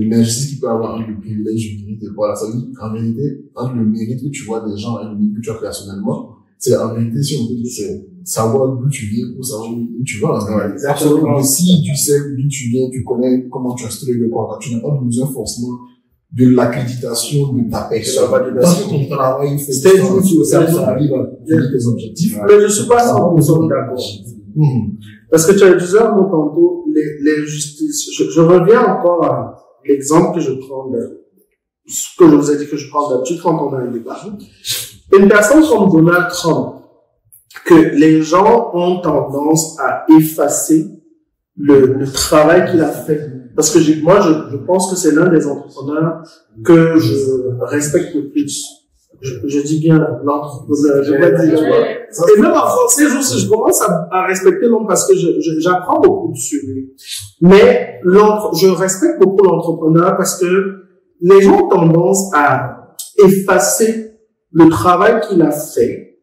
l'injustice qu'il peut avoir entre le privilège et le mérite. Voilà, ça dit, en réalité, entre le mérite que tu vois des gens et le mérite que tu as personnellement, c'est en réalité, si on peut dire, c'est savoir d'où tu viens pour savoir où tu vas. Ouais, exactement. Mais si tu sais d'où tu viens, tu connais comment tu as structuré le corps, tu n'as pas besoin forcément de l'accréditation de ta personne. Tant que ton travail fait C'était du juste au service. arrive à atteindre tes objectifs. Mais je suis pas 100% d'accord. Parce que tu as utilisé un mot tantôt, les justices. Je reviens encore à l'exemple que je prends ce que je vous ai dit que je prends d'habitude quand on a un débat. Une personne comme Donald Trump, que les gens ont tendance à effacer le travail qu'il a fait. Parce que moi, je pense que c'est l'un des entrepreneurs que je respecte le plus. Je dis bien l'entrepreneur, je vais dire. Et même en français, je commence à respecter l'homme parce que j'apprends beaucoup sur lui. Mais je respecte beaucoup l'entrepreneur parce que les gens ont tendance à effacer le travail qu'il a fait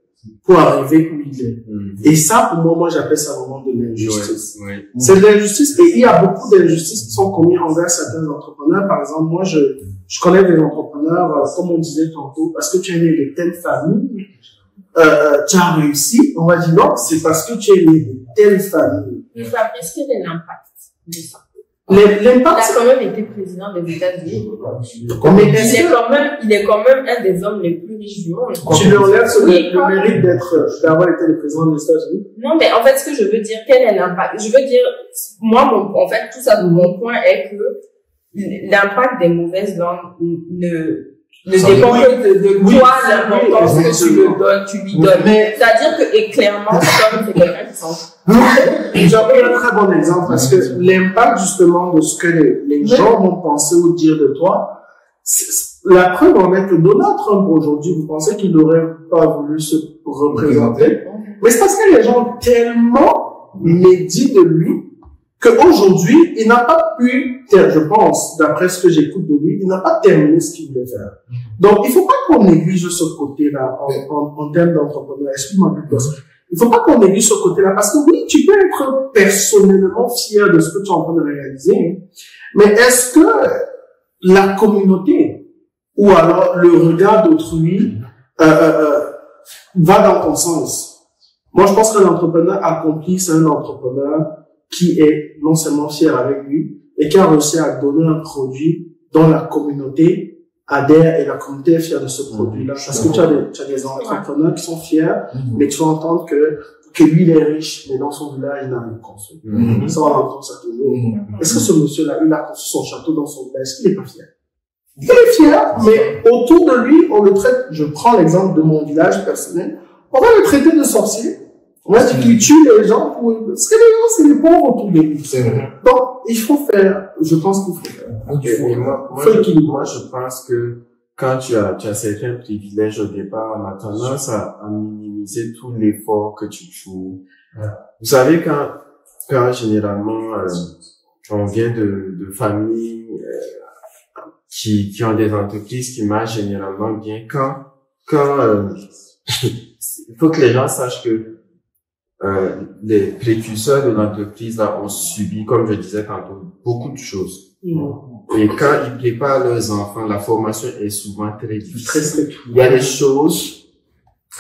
pour arriver où il est. Et ça, pour moi, j'appelle ça vraiment de l'injustice. Ouais. C'est de l'injustice et il y a beaucoup d'injustices qui sont commises envers certains entrepreneurs. Par exemple, moi, je connais des entrepreneurs, comme on disait tantôt, parce que tu es né de telle famille, tu as réussi. On va dire non, c'est parce que tu es né de telle famille. Est-ce qu'il y a l'impact de ça? L'impact, Il a quand même été président des États-Unis. mais Il est quand même un des hommes les plus riches du monde. tu lui enlèves le mérite d'avoir été le président des États-Unis. Non, mais en fait, ce que je veux dire, quel est l'impact? Je veux dire, moi, en fait, tout ça, mon point est que l'impact des mauvaises langues ne dépend que de toi, l'importance que tu lui donnes. C'est-à-dire que, et clairement, Tom, c'est quelqu'un qui s'en fout. J'ai pris un très bon exemple parce que l'impact justement de ce que les gens vont penser ou dire de toi, la preuve en est que Donald Trump aujourd'hui, vous pensez qu'il n'aurait pas voulu se représenter, mais c'est parce que les gens ont tellement médit de lui qu'aujourd'hui, il n'a pas pu, je pense, d'après ce que j'écoute de lui, il n'a pas terminé ce qu'il voulait faire. Donc, il faut pas qu'on néglige ce côté-là en termes d'entrepreneur. Excuse-moi, Lucas. Il faut pas qu'on néglige ce côté-là parce que oui, tu peux être personnellement fier de ce que tu es en train de réaliser, mais est-ce que la communauté ou alors le regard d'autrui va dans ton sens? Moi, je pense que l'entrepreneur accompli, c'est un entrepreneur qui est non seulement fier avec lui, mais qui a réussi à donner un produit dont la communauté adhère et la communauté est fière de ce produit-là. Parce que tu as des entrepreneurs qui sont fiers, mais tu vas entendre que lui, il est riche, mais dans son village, il n'a rien construit. Ça, on entend ça toujours. Est-ce que ce monsieur-là, il a construit son château dans son village? Est-ce qu'il n'est pas fier? Il est fier, mais autour de lui, on le traite, je prends l'exemple de mon village personnel, on va le traiter de sorcier. Ouais, tu tues les gens parce que les gens, c'est les pauvres autour de lui. C'est vrai. Donc, il faut faire, je pense qu'il faut faire. Et moi, je pense que quand tu as certains privilèges au départ, on a tendance à minimiser tout l'effort que tu fous. Ouais. Vous savez, quand généralement, on vient de familles, qui ont des entreprises qui marchent généralement bien, il faut que les gens sachent que les précurseurs de l'entreprise là ont subi, comme je disais tantôt, beaucoup de choses. Et quand ils préparent leurs enfants, la formation est souvent très difficile. Il y a des choses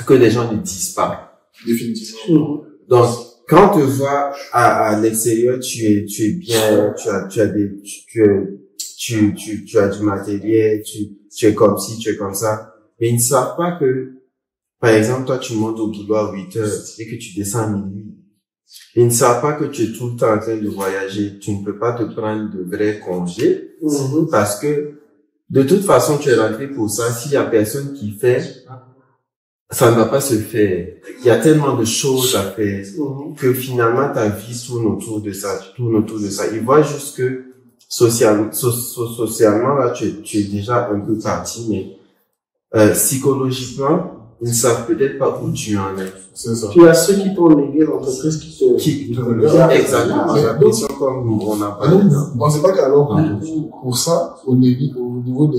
que les gens ne disent pas. Définitivement. Donc, quand on te voit à l'extérieur, tu es bien, tu as du matériel, tu es comme ci, tu es comme ça. Mais ils ne savent pas que, par exemple, toi, tu montes au boulot à 8 heures et que tu descends à minuit. Ils ne savent pas que tu es tout le temps en train de voyager. Tu ne peux pas te prendre de vrais congés parce que, de toute façon, tu es rentré pour ça. S'il y a personne qui fait, ça ne va pas se faire. Il y a tellement de choses à faire que finalement, ta vie tourne autour de ça. Ils voient juste que socialement, là, tu es déjà un peu parti, mais psychologiquement, ils ne savent peut-être pas où tu en es. C'est ça. Tu as ceux qui t'ont légué l'entreprise qui te regardent. Exactement. La pression comme on a parlé. Vous pensez pas qu'alors, pour ça, au niveau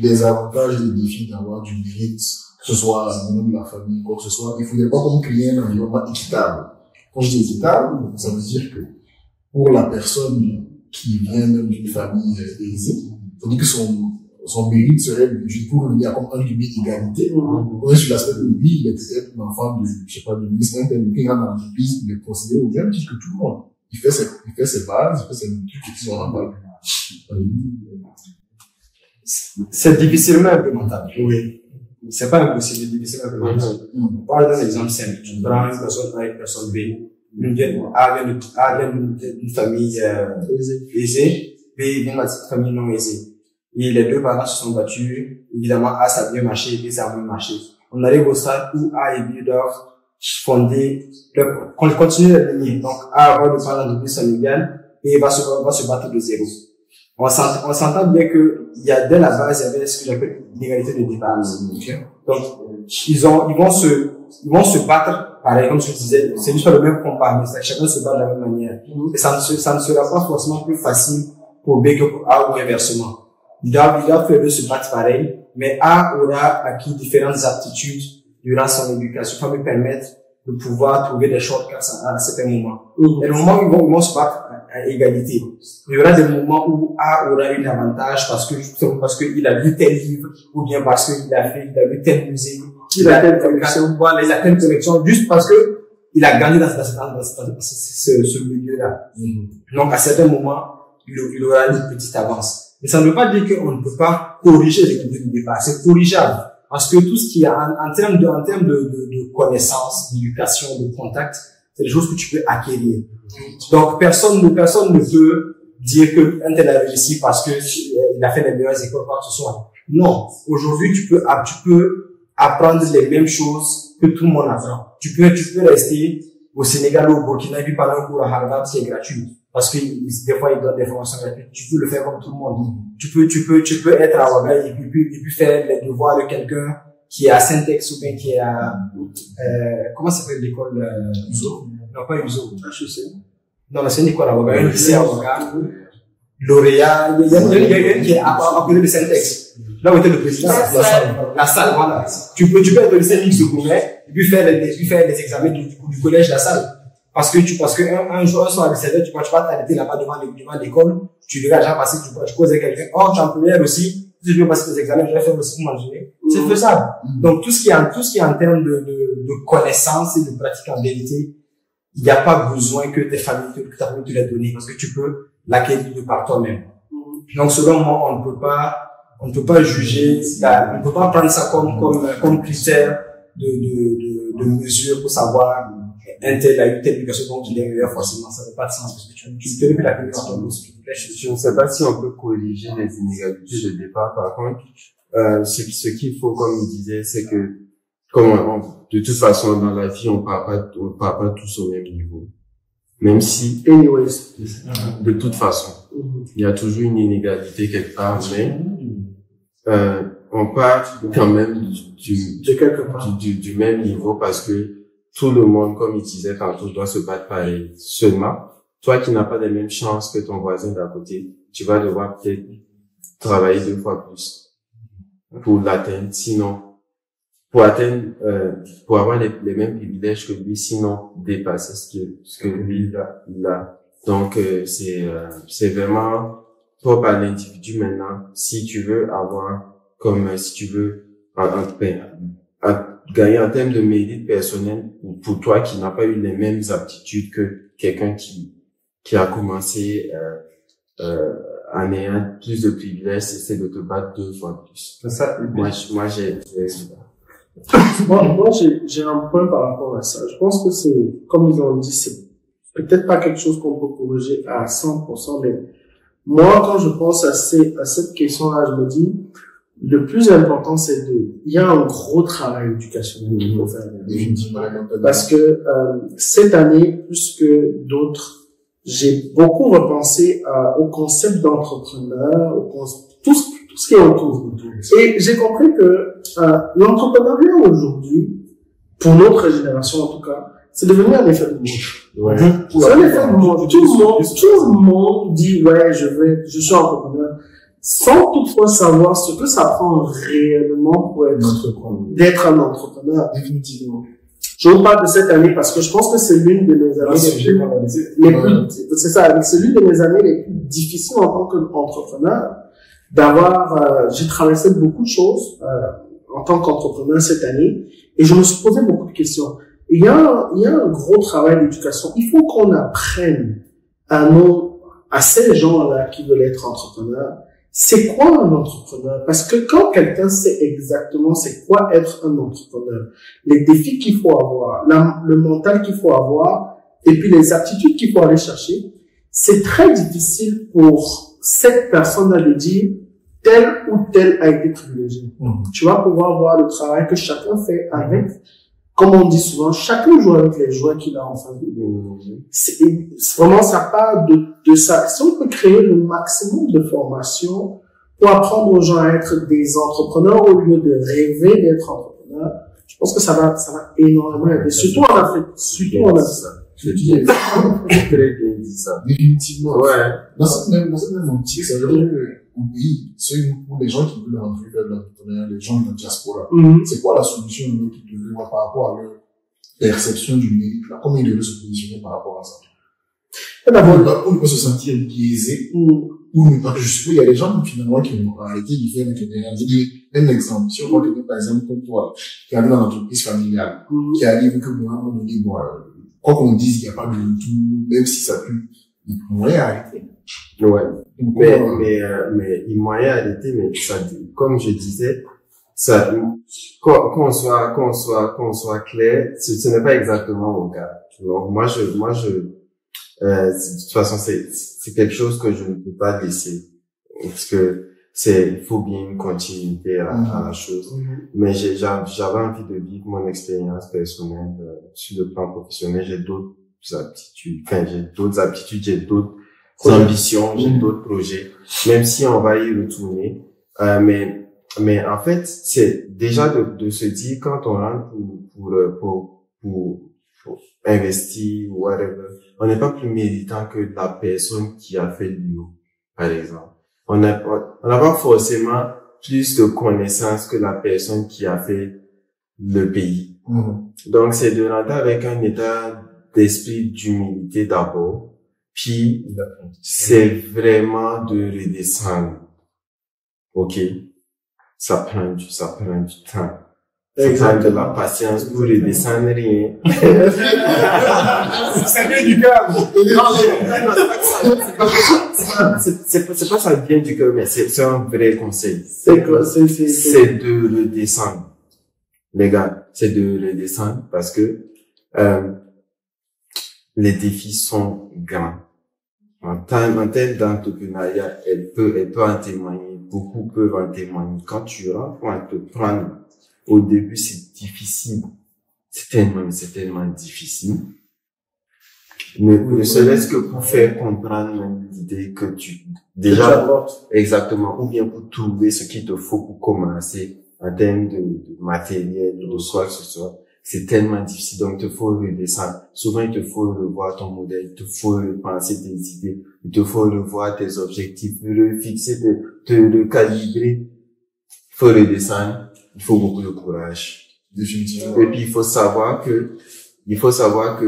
des avantages et des défis d'avoir du mérite, que ce soit au niveau de la famille, quoi que ce soit, il faudrait pas qu'on crée un environnement équitable. Quand je dis équitable, ça veut dire que pour la personne qui vient même d'une famille aisée, il faut dire que son mérite serait juste pour revenir à comme un limite d'égalité. Ouais, sur l'aspect de lui, il est peut-être l'enfant de, je sais pas, de ministre, qui rentre dans l'entreprise, il est considéré au même titre que tout le monde. Il fait ses bases, il fait ses trucs qui sont normaux. C'est difficilement implémentable. Oui. C'est pas impossible, c'est difficilement implémentable. On parle d'un exemple simple. Tu prends une personne A et une personne B. A vient d'une famille aisée, B vient d'une famille non aisée. Et les deux parents se sont battus. Évidemment, A, ça a bien marché, B, ça a bien marché. On arrive au stade où A et B doivent continuer la lignée. Donc, A va reprendre l'entreprise familiale, B va se battre de zéro. On s'entend bien que il y a, dès la base, il y avait ce que j'appelle l'égalité de départ. Donc, ils vont se battre, pareil, comme je disais, c'est juste le même combat, mais chacun se bat de la même manière. Et ça ne sera pas forcément plus facile pour B que pour A ou inversement. Ils doivent faire se battre pareil, mais A aura acquis différentes aptitudes durant son éducation pour lui permettre de pouvoir trouver des shortcuts à certains moments. Et le moment où ils vont se battre à égalité, il y aura des moments où A aura eu l'avantage parce qu'il a lu tel livre, ou bien parce qu'il a vu tel musée, il a telle connexion, juste parce que il a gagné dans ce milieu-là. Donc, à certains moments, il aura une petite avance. Mais ça ne veut pas dire qu'on ne peut pas corriger les contenus de départ. C'est corrigeable. Parce que tout ce qui est en termes de connaissances, d'éducation, de contact, c'est des choses que tu peux acquérir. Donc, personne ne peut dire que un tel a réussi parce que il a fait les meilleures écoles, quoi que ce soit. Non. Aujourd'hui, tu peux apprendre les mêmes choses que tout le monde apprend. Tu peux rester au Sénégal ou au Burkina et puis pendant un cours à Harvard, c'est gratuit. Parce que des fois, ils donnent des formations gratuites. Tu peux le faire comme tout le monde. Tu peux être à Ouaga et puis faire les devoirs de quelqu'un qui est à Saint-Ex ou bien qui est à, comment s'appelle l'école, USO? Non, pas USO. Non, c'est une école à Ouaga, un lycée à Ouaga. Lauréat, il y a qui est à côté de Saint-Ex. Là où était le président, la salle, voilà. Tu peux être au lycée mixte de Goumet et puis faire les examens du collège, la salle. Parce que un jour, un soir à 17h, tu vas t'arrêter là-bas devant l'école, tu verras déjà passer, tu poses avec quelqu'un, oh, tu es en première aussi, si tu veux passer tes examens, je vais faire aussi pour manger. C'est faisable. Donc, tout ce qui est en termes de connaissances et de praticabilité, il n'y a pas besoin que ta famille te l'ait donné, parce que tu peux l'acquérir de par toi-même. Donc, selon moi, on ne peut pas juger, on ne peut pas prendre ça comme critère de mesure pour savoir un tel a eu telle éducation donc il est meilleur forcément, ça n'a pas de sens parce que tu peux plus l'acquérir par toi-même. Je ne sais pas si on peut corriger les inégalités de départ. Par contre, ce qu'il faut, comme il disait, c'est que de toute façon, dans la vie, on part pas tous au même niveau. Même si, Anyways. de toute façon, il y a toujours une inégalité quelque part, mais, on part quand même du même niveau parce que tout le monde, comme il disait tantôt, doit se battre pareil. Seulement, toi qui n'as pas les mêmes chances que ton voisin d'à côté, tu vas devoir peut-être travailler 2 fois plus pour l'atteindre. Sinon, pour avoir les mêmes privilèges que lui, sinon dépasser ce que lui il a. Donc, c'est vraiment propre à l'individu maintenant. Si tu veux gagner en termes de mérite personnel pour toi qui n'a pas eu les mêmes aptitudes que quelqu'un qui a commencé en ayant plus de privilèges, c'est de te battre 2 fois plus. C'est ça. Moi j'ai Moi, j'ai un point par rapport à ça. Je pense que c'est, comme ils ont dit, c'est peut-être pas quelque chose qu'on peut corriger à 100%, mais moi, quand je pense à cette question-là, je me dis, le plus important, il y a un gros travail éducationnel qu'il faut faire. Parce que, cette année, plus que d'autres, j'ai beaucoup repensé au concept d'entrepreneur, tout ce qui est autour. Et j'ai compris que l'entrepreneuriat aujourd'hui, pour notre génération en tout cas, c'est devenu un effet de mode. Ouais. C'est un effet de mode. Tout le monde dit ouais, je suis entrepreneur, sans toutefois savoir ce que ça prend réellement pour d'être un entrepreneur. Définitivement. Je vous parle de cette année parce que je pense que c'est l'une de mes années c'est l'une de mes années les plus difficiles en tant qu'entrepreneur. J'ai traversé beaucoup de choses en tant qu'entrepreneur cette année et je me suis posé beaucoup de questions. Il y a un gros travail d'éducation. Il faut qu'on apprenne à ces gens-là qui veulent être entrepreneurs, c'est quoi un entrepreneur? Parce que quand quelqu'un sait exactement c'est quoi être un entrepreneur, les défis qu'il faut avoir, le mental qu'il faut avoir, et puis les aptitudes qu'il faut aller chercher, c'est très difficile pour cette personne-là de dire tel ou tel a été privilégié. Tu vas pouvoir voir le travail que chacun fait avec, comme on dit souvent, chacun joue avec les jouets qu'il a en famille. C'est vraiment, ça part de ça. Si on peut créer le maximum de formation pour apprendre aux gens à être des entrepreneurs au lieu de rêver d'être entrepreneurs, je pense que ça va énormément aider. Surtout en Afrique. C'est très bien dit ça. Définitivement. Ouais. Dans cette même optique, ça veut dire qu'au pays, pour les gens qui veulent rentrer vers l'entrepreneuriat, les gens de la diaspora, c'est quoi la solution qu'ils devraient voir par rapport à leur perception du mérite, là? Comment ils devraient se positionner par rapport à ça? D'abord, on ne peut se sentir biaisé, ou ne pas, je suppose, il y a des gens, finalement, qui vont arrêter de faire un exemple. Si on prend quelqu'un, par exemple, comme toi, qui arrive dans l'entreprise familiale, qui arrive que moi, à un moment donné, quoi qu'on dise, il n'y a pas de tout, même si ça pue, il pourrait arrêter. Ouais. Mais il pourrait arrêter, mais ça, comme je disais, ça, qu'on soit clair, ce n'est pas exactement mon cas. Donc, moi, de toute façon, c'est quelque chose que je ne peux pas laisser. Parce que il faut bien une continuité à la chose. Mais j'avais envie de vivre mon expérience personnelle, sur le plan professionnel. J'ai d'autres aptitudes, j'ai d'autres ambitions, j'ai d'autres projets. Même si on va y retourner. Mais en fait, c'est déjà de se dire quand on rentre pour investir ou whatever, on n'est pas plus méritant que la personne qui a fait l'IO, par exemple. On n'a pas forcément plus de connaissances que la personne qui a fait le pays. Donc, c'est de rentrer avec un état d'esprit d'humilité d'abord, puis c'est vraiment de redescendre. Ok? Ça prend du temps. Ça prend de la patience pour redescendre rien. Ça vient du cœur. C'est pas ça vient du cœur, mais c'est un vrai conseil. C'est quoi? C'est de redescendre. Les gars, c'est de redescendre parce que, les défis sont grands. En termes d'entrepreneuriat, elle peut en témoigner. Beaucoup peuvent en témoigner. Quand tu rentres pour entreprendre, au début, c'est difficile. C'est tellement difficile. Mais ne serait-ce que pour faire comprendre l'idée que déjà, exactement, ou bien pour trouver ce qu'il te faut pour commencer en termes de matériel, de quoi que ce soit. C'est tellement difficile, donc il te faut redescendre. Souvent, il te faut revoir ton modèle, il te faut repenser tes idées, il te faut revoir tes objectifs, le fixer, le calibrer. Il faut redescendre, il faut beaucoup de courage. Définitivement. Et puis, il faut savoir que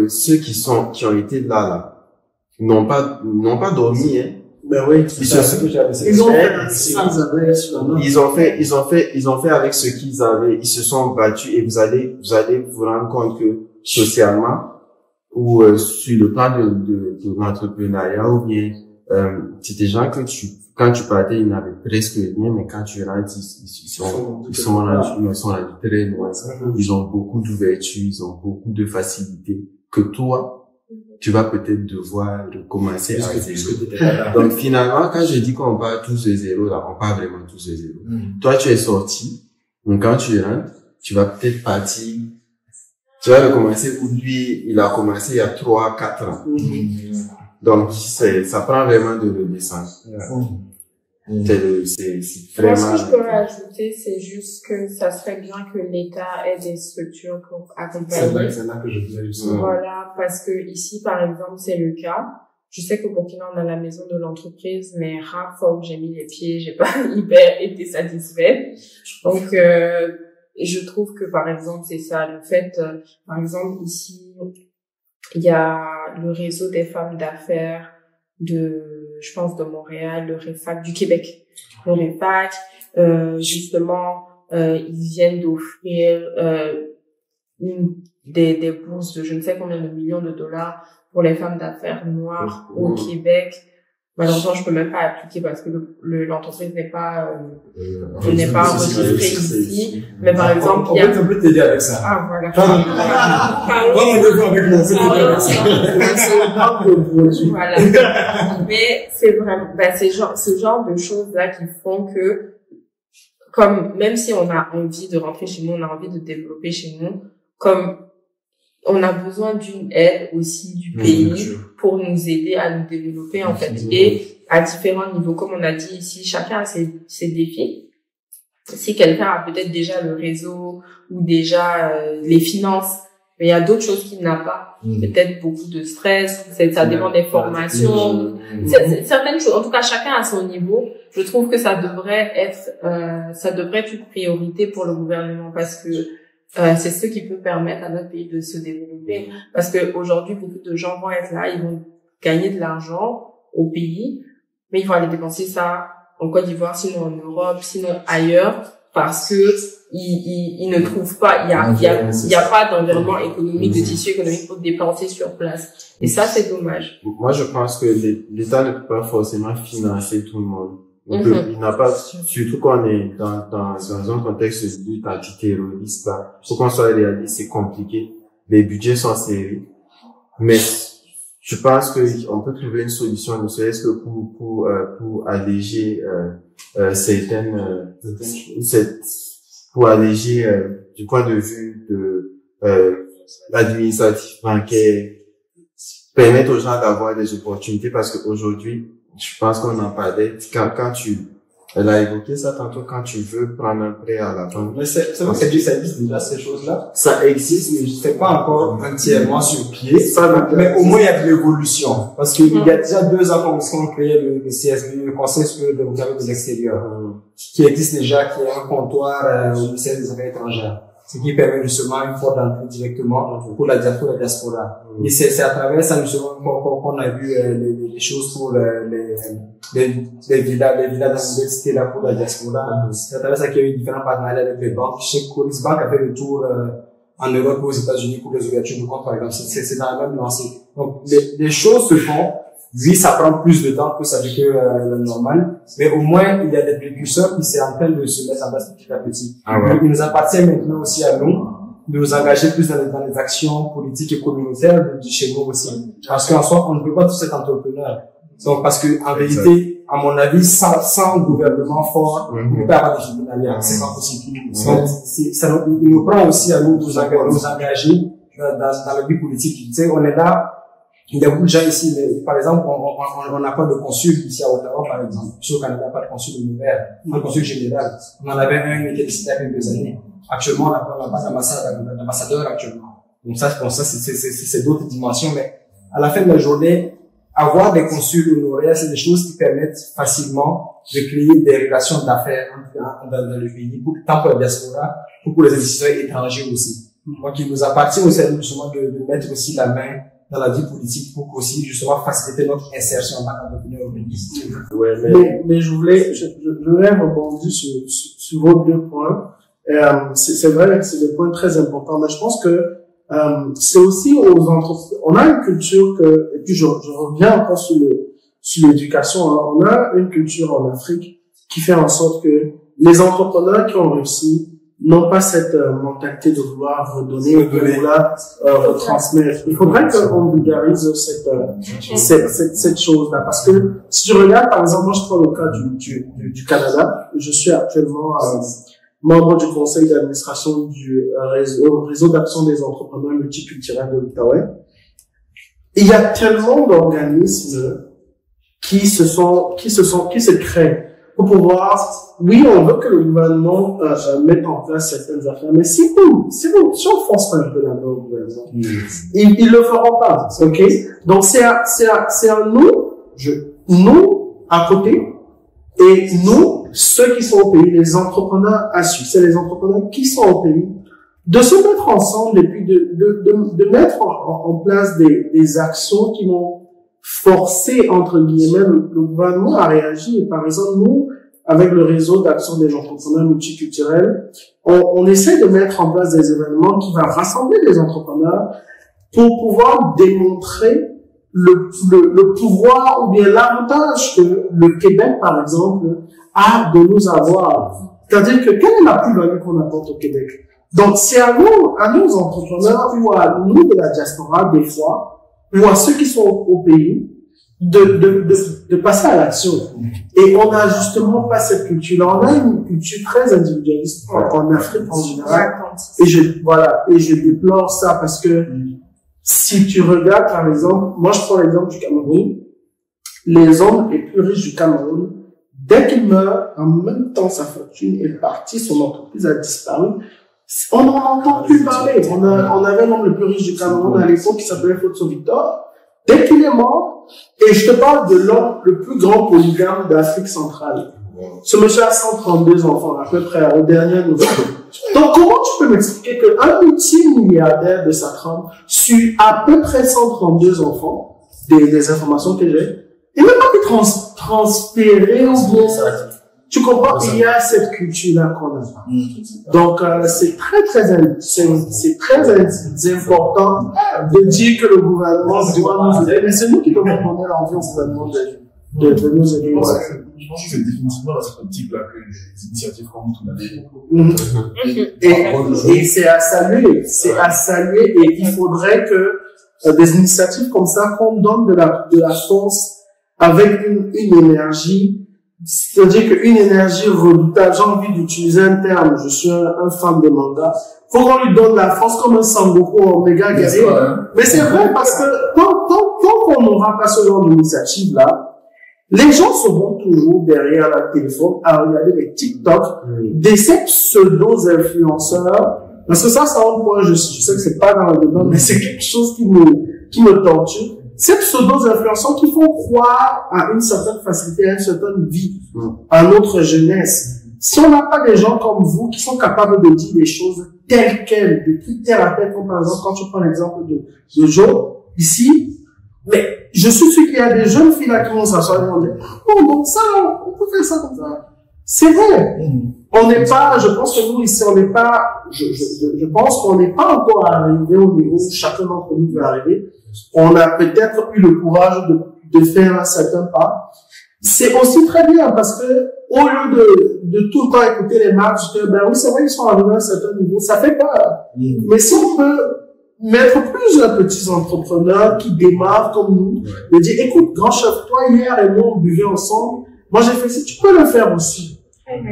ceux qui ont été là, n'ont pas dormi, hein. Ben oui, ils ont fait avec ce qu'ils avaient, ils se sont battus et vous allez vous rendre compte que socialement ou sur le plan de l'entrepreneuriat ou bien c'est des gens que quand tu partais, ils n'avaient presque rien, mais quand tu rentres, ils sont rendus très loin. Ils ont beaucoup d'ouverture, ils ont beaucoup de facilité que toi, tu vas peut-être devoir recommencer à zéro. Donc finalement, quand je dis qu'on part tous de zéro, là, on part vraiment tous de zéro. Toi, tu es sorti, donc quand tu rentres, tu vas peut-être partir, tu vas recommencer où lui, il a commencé il y a 3-4 ans. Donc ça prend vraiment de redescendre. C'est vraiment... Moi, ce que je peux rajouter, c'est juste que ça serait bien que l'État ait des structures pour accompagner. C'est là que je voulais justement. Voilà, parce que ici, par exemple, c'est le cas. Je sais qu'au Burkina, on a la maison de l'entreprise, mais rare fois où j'ai mis les pieds, j'ai pas hyper été satisfaite. Donc, je trouve que, par exemple, c'est ça, le fait, par exemple, ici, il y a le réseau des femmes d'affaires je pense de Montréal, le REFAC du Québec. Le REFAC, justement, ils viennent d'offrir des bourses de je ne sais combien de millions de dollars pour les femmes d'affaires noires au Québec. Malheureusement, je peux même pas appliquer parce que l'entreprise n'est pas enregistrée ici. Mais par exemple, il y a... On peut t'aider avec ça. Ah, voilà. Voilà. Mais c'est vraiment, c'est ce genre de choses-là qui font que, comme, même si on a envie de rentrer chez nous, on a envie de développer chez nous, comme, on a besoin d'une aide aussi du pays pour nous aider à nous développer, en fait. Et à différents niveaux, comme on a dit ici, chacun a ses défis. Si quelqu'un a peut-être déjà le réseau ou déjà les finances, mais il y a d'autres choses qu'il n'a pas. Peut-être beaucoup de stress, ça dépend des formations, certaines choses. En tout cas, chacun à son niveau. Je trouve que ça devrait être une priorité pour le gouvernement parce que c'est ce qui peut permettre à notre pays de se développer. Parce que aujourd'hui, beaucoup de gens vont être là, ils vont gagner de l'argent au pays, mais ils vont aller dépenser ça en Côte d'Ivoire, sinon en Europe, sinon ailleurs, parce que ils ne trouvent pas, il y a pas d'environnement économique, de tissu économique pour dépenser sur place. Et ça, c'est dommage. Moi, je pense que l'État ne peut pas forcément financer tout le monde. Il n'a pas, surtout quand on est dans un contexte de lutte antiterroriste, là. Faut qu'on soit réaliste, c'est compliqué. Les budgets sont serrés. Mais, je pense qu'on peut trouver une solution, ne serait-ce que pour alléger, pour alléger, du point de vue de, l'administratif bancaire, permettre aux gens d'avoir des opportunités parce qu'aujourd'hui, je pense qu'on en parlait. Quand elle a évoqué ça tantôt, quand tu veux prendre un prêt à la banque. Mais c'est vrai que ça existe déjà, ces choses-là. Ça existe, mais c'est pas encore entièrement sur pied. Mais au moins, il y a de l'évolution. Parce qu'il y a déjà 2 ans qu'on créé le CSB, le Conseil supérieur de l'État de l'extérieur, qui existe déjà, qui est un comptoir au ministère des Affaires étrangères. Ce qui permet justement une porte d'entrée directement pour la diaspora. Et c'est à travers ça justement qu'on a vu les choses pour les villas dans l'université là pour la diaspora. C'est à travers ça qu'il y a eu différents partenariats avec les banques. Je sais que Coris Bank a fait le tour en Europe et aux États-Unis pour les ouvertures de compte par exemple. C'est dans la même lancée. Donc les choses se font. Oui, ça prend plus de temps que ça fait que le normal, mais au moins il y a des précurseurs qui sont en train de se mettre en place petit à petit. Il nous appartient maintenant aussi à nous de nous engager plus dans les actions politiques et communautaires de chez nous aussi. Parce qu'en soi, on ne peut pas tous être entrepreneurs. Donc parce que en vérité, à mon avis, sans gouvernement fort, on peut avoir des tribunaliats. C'est pas possible. Donc, il nous prend aussi à nous engager dans la vie politique. Tu sais, on est là. Il y a beaucoup de gens ici, mais par exemple, on n'a pas de consul ici à Ottawa, par exemple. Ici au Canada, pas de consul unitaire, pas de consul général. On en avait un qui était décidé il y a quelques années. Actuellement, on n'a pas d'ambassadeur actuellement. Donc ça, c'est d'autres dimensions, mais à la fin de la journée, avoir des consuls honoraires, c'est des choses qui permettent facilement de créer des relations d'affaires dans le pays, tant pour la diaspora, que pour les investisseurs étrangers aussi. Donc, il nous appartient aussi à nous, justement, de mettre aussi la main dans la vie politique pour aussi, justement, faciliter notre insertion en tant qu'entrepreneur au pays. Mais je voulais rebondir sur vos deux points. C'est vrai que c'est des points très importants, mais je pense que c'est aussi aux entreprises. On a une culture et puis je reviens encore sur l'éducation. On a une culture en Afrique qui fait en sorte que les entrepreneurs qui ont réussi n'ont pas cette mentalité de vouloir redonner ou de vouloir retransmettre. Il faudrait qu'on vulgarise cette chose-là, parce que si tu regardes, par exemple, moi je prends le cas du Canada. Je suis actuellement membre du conseil d'administration du réseau d'action des entrepreneurs multiculturels de l'Outaouais. Il y a tellement d'organismes qui se créent pour pouvoir, oui, on veut que le gouvernement mette en place certaines affaires, mais si on force pas un peu la main au gouvernement, ils le feront pas, ok? Donc c'est à nous à côté, et nous, ceux qui sont au pays, les entrepreneurs à succès, les entrepreneurs qui sont au pays, de se mettre ensemble et puis de mettre en place des actions qui vont forcer, entre guillemets, le gouvernement à réagir. Par exemple, nous, avec le réseau d'action des entrepreneurs multiculturels, on essaie de mettre en place des événements qui vont rassembler les entrepreneurs pour pouvoir démontrer le pouvoir ou bien l'avantage que le Québec, par exemple, a de nous avoir. C'est-à-dire que quelle est la plus-value qu'on apporte au Québec? Donc, c'est à nous entrepreneurs ou à nous de la diaspora, des fois, ou à ceux qui sont au pays, de passer à l'action. Et on n'a justement pas cette culture-là. On a une culture très individualiste en Afrique en général. Et je déplore ça parce que si tu regardes, par exemple, moi je prends l'exemple du Cameroun, les hommes les plus riches du Cameroun, dès qu'il meurt, en même temps sa fortune est partie, son entreprise a disparu. On n'en entend plus parler. On avait l'homme le plus riche du Cameroun à l'époque qui s'appelait Fotso Victor. Dès qu'il est mort, et je te parle de l'homme le plus grand polygame d'Afrique centrale. Ce monsieur a 132 enfants, à peu près, aux dernières nouvelles. Donc, comment tu peux m'expliquer qu'un multimilliardaire de sa trempe, sur à peu près 132 enfants, des informations que j'ai, il n'a pas pu transférer ou bien, tu comprends, il y a cette culture-là qu'on a pas. Donc, c'est très important de dire que le gouvernement doit nous aider. Mais c'est nous qui devons donner l'envie au gouvernement de nous aider. Je pense que c'est définitivement dans cette optique-là que les initiatives comme tout et c'est à saluer. Et il faudrait que des initiatives comme ça, qu'on donne de la force avec une énergie. C'est-à-dire qu'une énergie redoutable, j'ai envie d'utiliser un terme, je suis un fan de manga, faut qu'on lui donne la force comme un Sangoku en méga guerrier. Mais c'est vrai parce que tant qu'on n'aura pas ce genre d'initiative-là, les gens seront toujours derrière leur téléphone à regarder les TikTok de ces pseudo-influenceurs. Parce que ça en point, je sais que c'est pas dans le dedans, mais c'est quelque chose qui me torture. Ces pseudo-influenceurs qui font croire à une certaine facilité, à une certaine vie, à notre jeunesse. Si on n'a pas des gens comme vous qui sont capables de dire des choses telles quelles, depuis terre à terre, comme par exemple, quand tu prends l'exemple de Joe, ici, mais je suis sûr qu'il y a des jeunes filles là qui vont s'asseoir et vont dire, oh, donc ça, on peut faire ça comme ça. C'est vrai. On n'est pas, je pense que nous ici, on n'est pas, je pense qu'on n'est pas encore arrivé au niveau où chacun d'entre nous veut arriver. On a peut-être eu le courage de faire un certain pas. C'est aussi très bien parce que, au lieu de tout le temps écouter les marques, ben oui, c'est vrai qu'ils sont arrivés à un certain niveau, ça fait peur. Mais si on peut mettre plusieurs petits entrepreneurs qui démarrent comme nous, de dire, écoute, grand chef, toi, hier et moi, on buvait ensemble, moi j'ai fait ci, tu peux le faire aussi.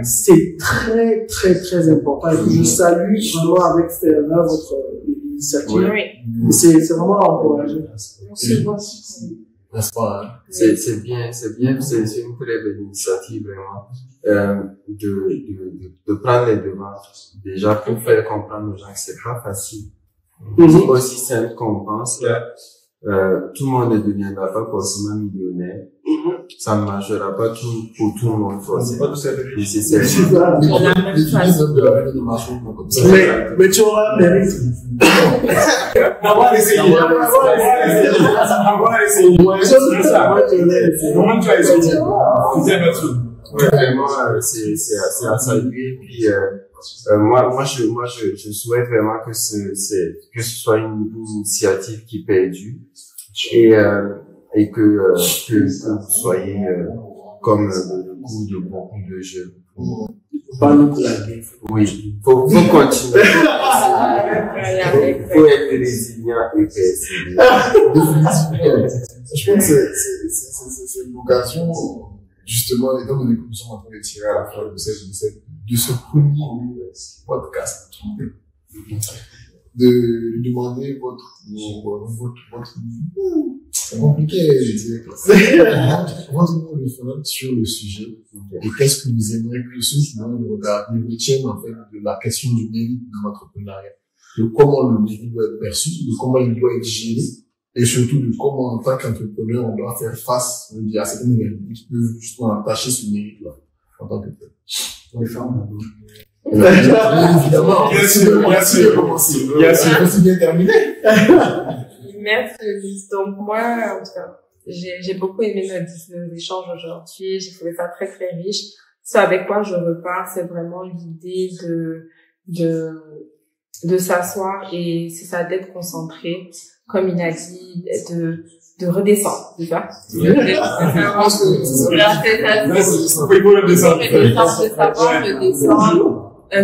C'est très, très, très important. Et je salue vraiment avec là votre initiative. Oui. C'est vraiment à encourager. N'est-ce pas, hein? C'est bien, c'est une très belle initiative, vraiment, de prendre les devants, déjà, pour faire comprendre aux gens que c'est pas facile. C'est aussi simple qu'on pense. Tout le monde ne deviendra pas forcément millionnaire. Ça ne marchera pas pour tout le monde forcément. Mais tu auras un mérite. Vraiment, c'est à saluer. Puis, moi, je souhaite vraiment que ce soit une initiative qui perdure et que vous soyez comme le coup de beaucoup de jeunes. Pas nous blaguer. Oui, faut continuer. Faut être résilient et persévérant. Je pense que c'est une occasion, justement, étant donné que nous sommes en train de tirer à la fin de ce premier podcast, de demander votre c'est compliqué, votre mot de fin sur le sujet, et qu'est-ce que vous aimeriez que ceux qui nous regardent retiennent, en fait, de la question du mérite dans l'entrepreneuriat, de comment le mérite doit être perçu, de comment il doit être géré, et surtout de comment, en tant qu'entrepreneur, on doit faire face, à certaines réalités qui peuvent justement attacher ce mérite-là, en tant que tel. On les ferme. Évidemment. Merci de commencer. C'est bien terminé. Merci, Ulysse. Donc, moi, en tout cas, j'ai beaucoup aimé nos échanges aujourd'hui. J'ai trouvé ça très, très riche. Ce avec quoi je repars, c'est vraiment l'idée de s'asseoir et c'est ça, d'être concentré. Comme il a dit, de redescendre, c'est ça? Oui. Redescendre,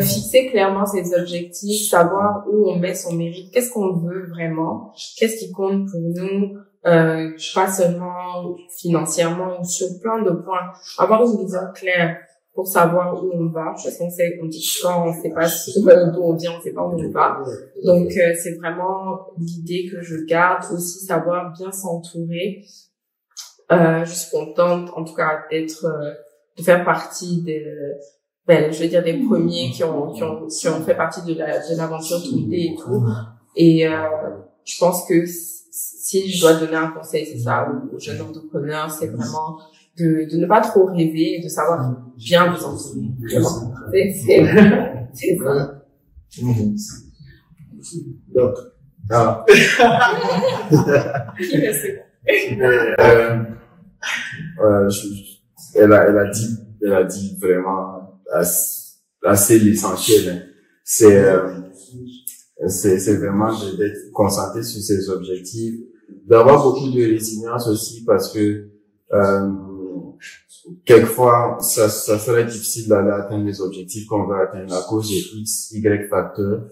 fixer clairement ses objectifs, savoir où on met son mérite, qu'est-ce qu'on veut vraiment, qu'est-ce qui compte pour nous, pas seulement financièrement ou sur plein de points. Avoir une vision claire pour savoir où on va, parce qu'on sait, on dit quand on sait pas d'où on vient, on sait pas où on va. Donc, c'est vraiment l'idée que je garde, aussi savoir bien s'entourer. Je suis contente, en tout cas, de faire partie je veux dire des premiers qui ont fait partie de l'aventure Tourité et tout. Et, je pense que si je dois donner un conseil, c'est ça, aux jeunes entrepreneurs, c'est vraiment de ne pas trop rêver et de savoir bien vous entourer. C'est ça. Donc, elle a dit vraiment assez l'essentiel. Hein. C'est vraiment d'être concentré sur ses objectifs, d'avoir beaucoup de résilience aussi parce que quelquefois ça serait difficile d'aller atteindre les objectifs qu'on veut atteindre à cause de X, Y facteurs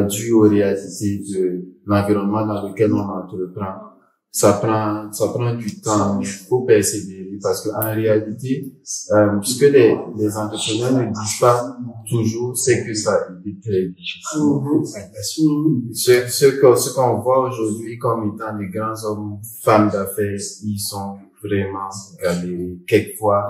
dû aux réalités de l'environnement dans lequel on entreprend. Ça prend du temps, il faut persévérer parce que en réalité, ce que les entrepreneurs ne disent pas toujours, c'est que ça a été très difficile. Ce qu'on voit aujourd'hui comme étant des grands hommes, femmes d'affaires, ils sont vraiment galérés. Quelquefois,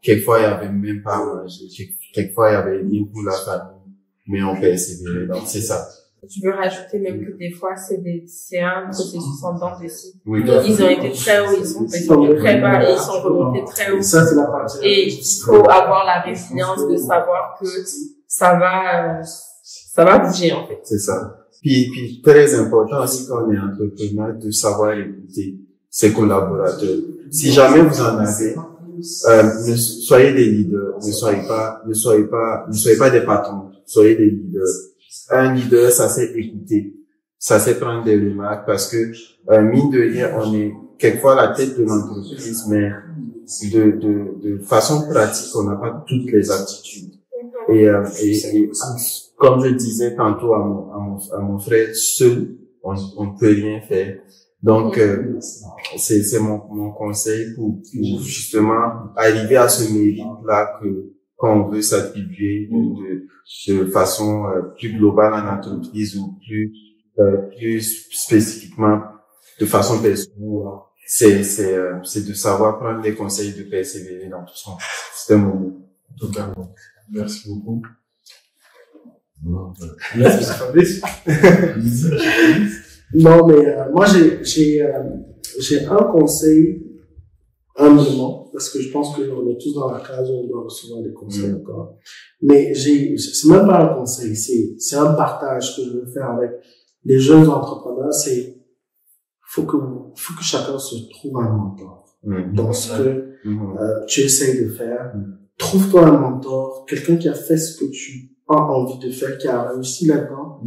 il y avait même pas à manger. Quelquefois, il y avait rien pour la famille, mais on persévérait. Donc, c'est ça. Je veux rajouter même que des fois, c'est un processus en dents de scie. Oui, ils ont été très hauts, ils sont très bas et ils sont remontés très haut. Ça, c'est la partie. Et il faut avoir la résilience de savoir que ça va bouger, en fait. C'est ça. Puis, très important aussi quand on est entrepreneur de savoir écouter ses collaborateurs. Si jamais vous en avez, soyez des leaders, ne soyez pas des patrons, soyez des leaders. Un leader, ça sait écouter, ça sait prendre des remarques parce que, mine de rien, on est quelquefois à la tête de l'entreprise, mais de façon pratique, on n'a pas toutes les aptitudes. Et comme je disais tantôt à mon frère, seul, on ne peut rien faire. Donc, c'est mon conseil pour justement arriver à ce mérite-là quand on veut s'attribuer de façon plus globale en entreprise ou plus spécifiquement de façon personnelle. C'est de savoir prendre les conseils, de persévérer dans tout ça. C'était mon mot. Totalement. Merci beaucoup. Merci, Fabrice. Non, mais moi j'ai un conseil humblement, parce que je pense qu'on est tous dans la case où on doit recevoir des conseils encore. Mais c'est même pas un conseil, c'est un partage que je veux faire avec les jeunes entrepreneurs. C'est faut que chacun se trouve un mentor dans ce que tu essayes de faire. Trouve-toi un mentor, quelqu'un qui a fait ce que tu as envie de faire, qui a réussi là-dedans.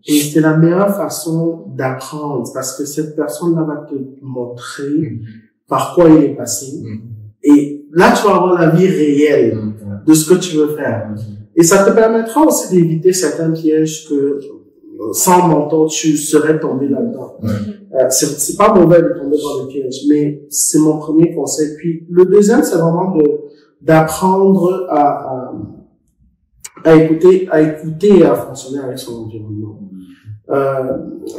Et c'est la meilleure façon d'apprendre, parce que cette personne-là va te montrer par quoi il est passé. Et là, tu vas avoir la vie réelle de ce que tu veux faire. Et ça te permettra aussi d'éviter certains pièges que sans mentor, tu serais tombé là-dedans. C'est pas mauvais de tomber dans les pièges, mais c'est mon premier conseil. Puis le deuxième, c'est vraiment d'apprendre à écouter et à fonctionner avec son environnement.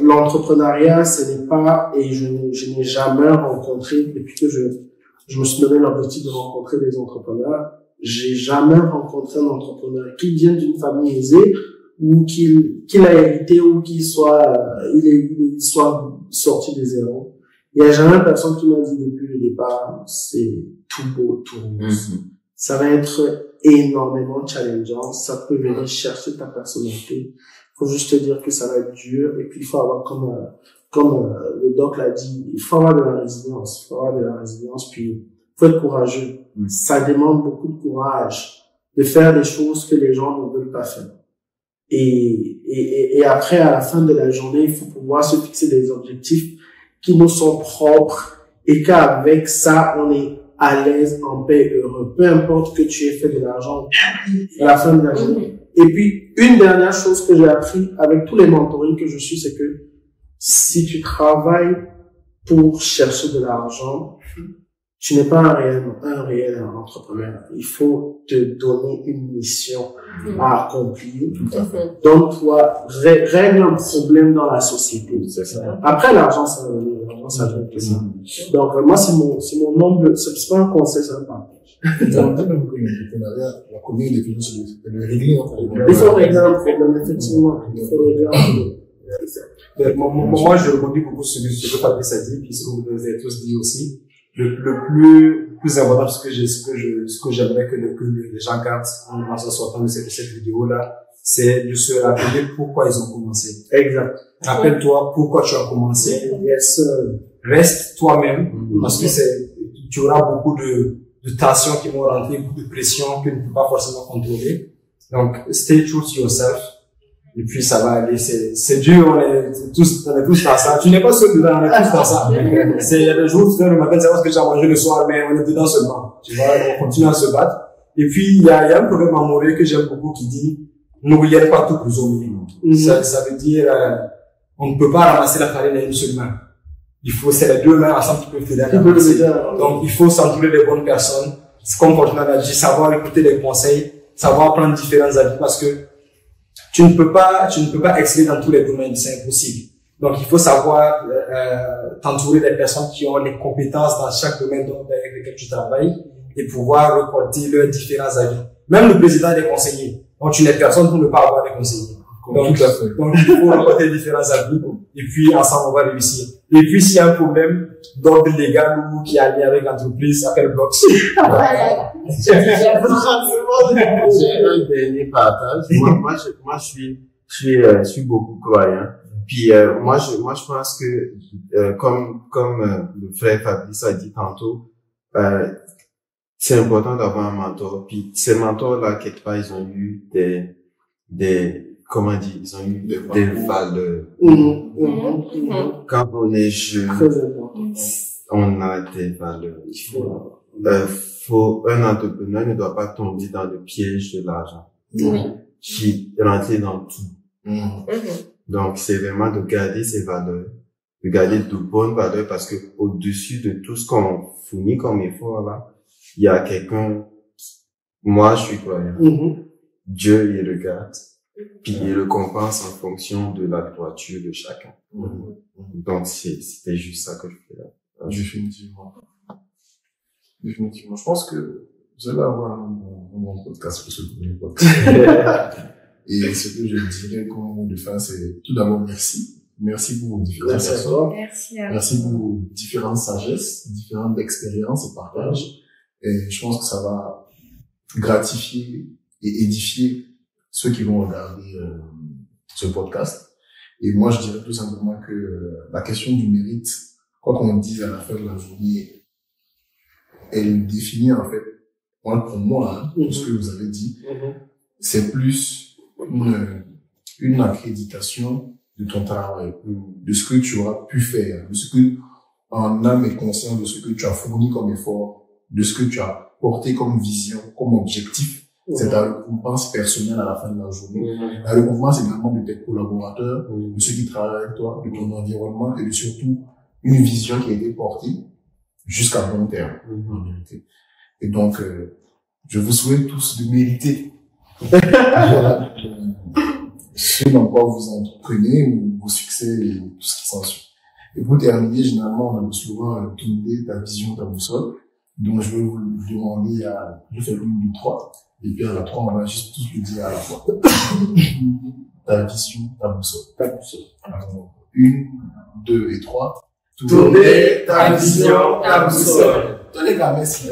L'entrepreneuriat, ce n'est pas, et je n'ai jamais rencontré, depuis que je me suis donné l'objectif de rencontrer des entrepreneurs, j'ai jamais rencontré un entrepreneur qui vient d'une famille aisée, ou qu'il a hérité, ou qu'il soit, il soit sorti des zéros. Il y a jamais personne qui m'a dit depuis le départ, c'est tout beau, tout rose. Ça va être énormément challengeant. Ça peut venir chercher ta personnalité. Faut juste te dire que ça va être dur. Et puis, il faut avoir, comme le doc l'a dit, il faut avoir de la résilience. Il faut avoir de la résilience. Puis, il faut être courageux. Ça demande beaucoup de courage de faire des choses que les gens ne veulent pas faire. Et après, à la fin de la journée, il faut pouvoir se fixer des objectifs qui nous sont propres et qu'avec ça, on est à l'aise, en paix, heureux. Peu importe que tu aies fait de l'argent à la fin de la journée. Et puis, une dernière chose que j'ai appris avec tous les mentorings que je suis, c'est que si tu travailles pour chercher de l'argent, tu n'es pas un réel entrepreneur. Il faut te donner une mission à accomplir. Donne-toi, règle un problème dans la société. Après, l'argent, ça va venir. L'argent, ça vient que ça. Donc, moi, c'est mon nombre, c'est pas un conseil, c'est un partage. Dans le même que l'entrepreneuriat, la commune des finances, le régler entre les deux. Il faut régler un problème, effectivement. Il faut régler un problème. Moi, je rebondis beaucoup sur ce que Fabrice a dit, puis ce que vous avez tous dit aussi. Le plus important, ce que j'aimerais que les gens gardent en sortant de cette vidéo-là, c'est de se rappeler pourquoi ils ont commencé. Exact. Rappelle-toi pourquoi tu as commencé. Yes. Reste toi-même, parce que tu auras beaucoup de tensions qui vont rentrer, beaucoup de pression que tu ne peux pas forcément contrôler. Donc, stay true to yourself. Et puis, ça va aller. C'est dur, on est tous dans ça. Tu n'es pas seul dedans, on est tous dans ça. Il y a des jours, tu te lèves le matin, tu sais pas ce que tu as mangé le soir, mais on est dedans seulement. Tu vois, on continue à se battre. Et puis, il y a un proverbe en Morée que j'aime beaucoup qui dit, n'oubliez pas tout prisonnier. Ça veut dire, on ne peut pas ramasser la farine à une seule main. C'est les deux mains ensemble qui peuvent t'aider à ramasser. Donc, il faut s'entourer des bonnes personnes. C'est comme Fortunat a dit, savoir écouter les conseils, savoir prendre différents avis, parce que tu ne peux pas exceller dans tous les domaines, c'est impossible. Donc, il faut savoir t'entourer des personnes qui ont les compétences dans chaque domaine avec lequel tu travailles et pouvoir récolter leurs différents avis. Même le président des conseillers. Donc, tu n'es personne pour ne pas avoir des conseillers. Donc, il faut récolter différents avis et puis ensemble, on va réussir. Et puis, s'il y a un problème d'ordre légal ou qui est lié avec l'entreprise, appelle Blox. J'ai un dernier partage. Moi, je suis beaucoup croyant. Puis, moi, je pense que, comme le frère Fabrice a dit tantôt, c'est important d'avoir un mentor. Puis, ces mentors-là, quelque part, ils ont eu comment dire, ils ont eu des valeurs. Quand on est jeune, on a des valeurs. Un entrepreneur ne doit pas tomber dans le piège de l'argent. Qui rentrer dans tout. Donc, c'est vraiment de garder ses valeurs de garder de bonnes valeurs parce que au-dessus de tout ce qu'on fournit comme effort là, il y a quelqu'un, moi je suis croyant, Dieu il regarde, puis il récompense en fonction de la droiture de chacun. Donc c'était juste ça que je fais là. Définitivement. Définitivement. Je pense que vous allez avoir un bon podcast pour ce premier podcast. Et ce que je dirais comme mot de fin, c'est tout d'abord merci. Merci pour vos différentes personnes. Merci pour vos différentes sagesses, différentes expériences et partages. Et je pense que ça va gratifier et édifier ceux qui vont regarder ce podcast. Et moi, je dirais tout simplement que la question du mérite, quoi qu'on dise à la fin de la journée, elle définit en fait, pour moi, ce que vous avez dit, c'est plus une accréditation de ton travail, de ce que tu auras pu faire, de ce que, en âme et conscience, de ce que tu as fourni comme effort, de ce que tu as porté comme vision, comme objectif. C'est ta récompense personnelle à la fin de la journée. La récompense également de tes collaborateurs, de ceux qui travaillent avec toi, de ton environnement et de surtout une vision qui a été portée jusqu'à long terme, en vérité. Et donc, je vous souhaite tous de mériter ce dans quoi vous entreprenez, ou vos succès et tout ce qui s'ensuit. Et pour terminer, généralement, on a le slogan tourner ta vision, ta boussole. Donc, je vais vous demander je fais 1, 2, 3. Et puis, à la 3, on va juste tous le dire à la fois. Ta vision, ta boussole. Ta boussole. Alors, 1, 2 et 3. Tourner ta vision, ta boussole. Tenez, gars, merci.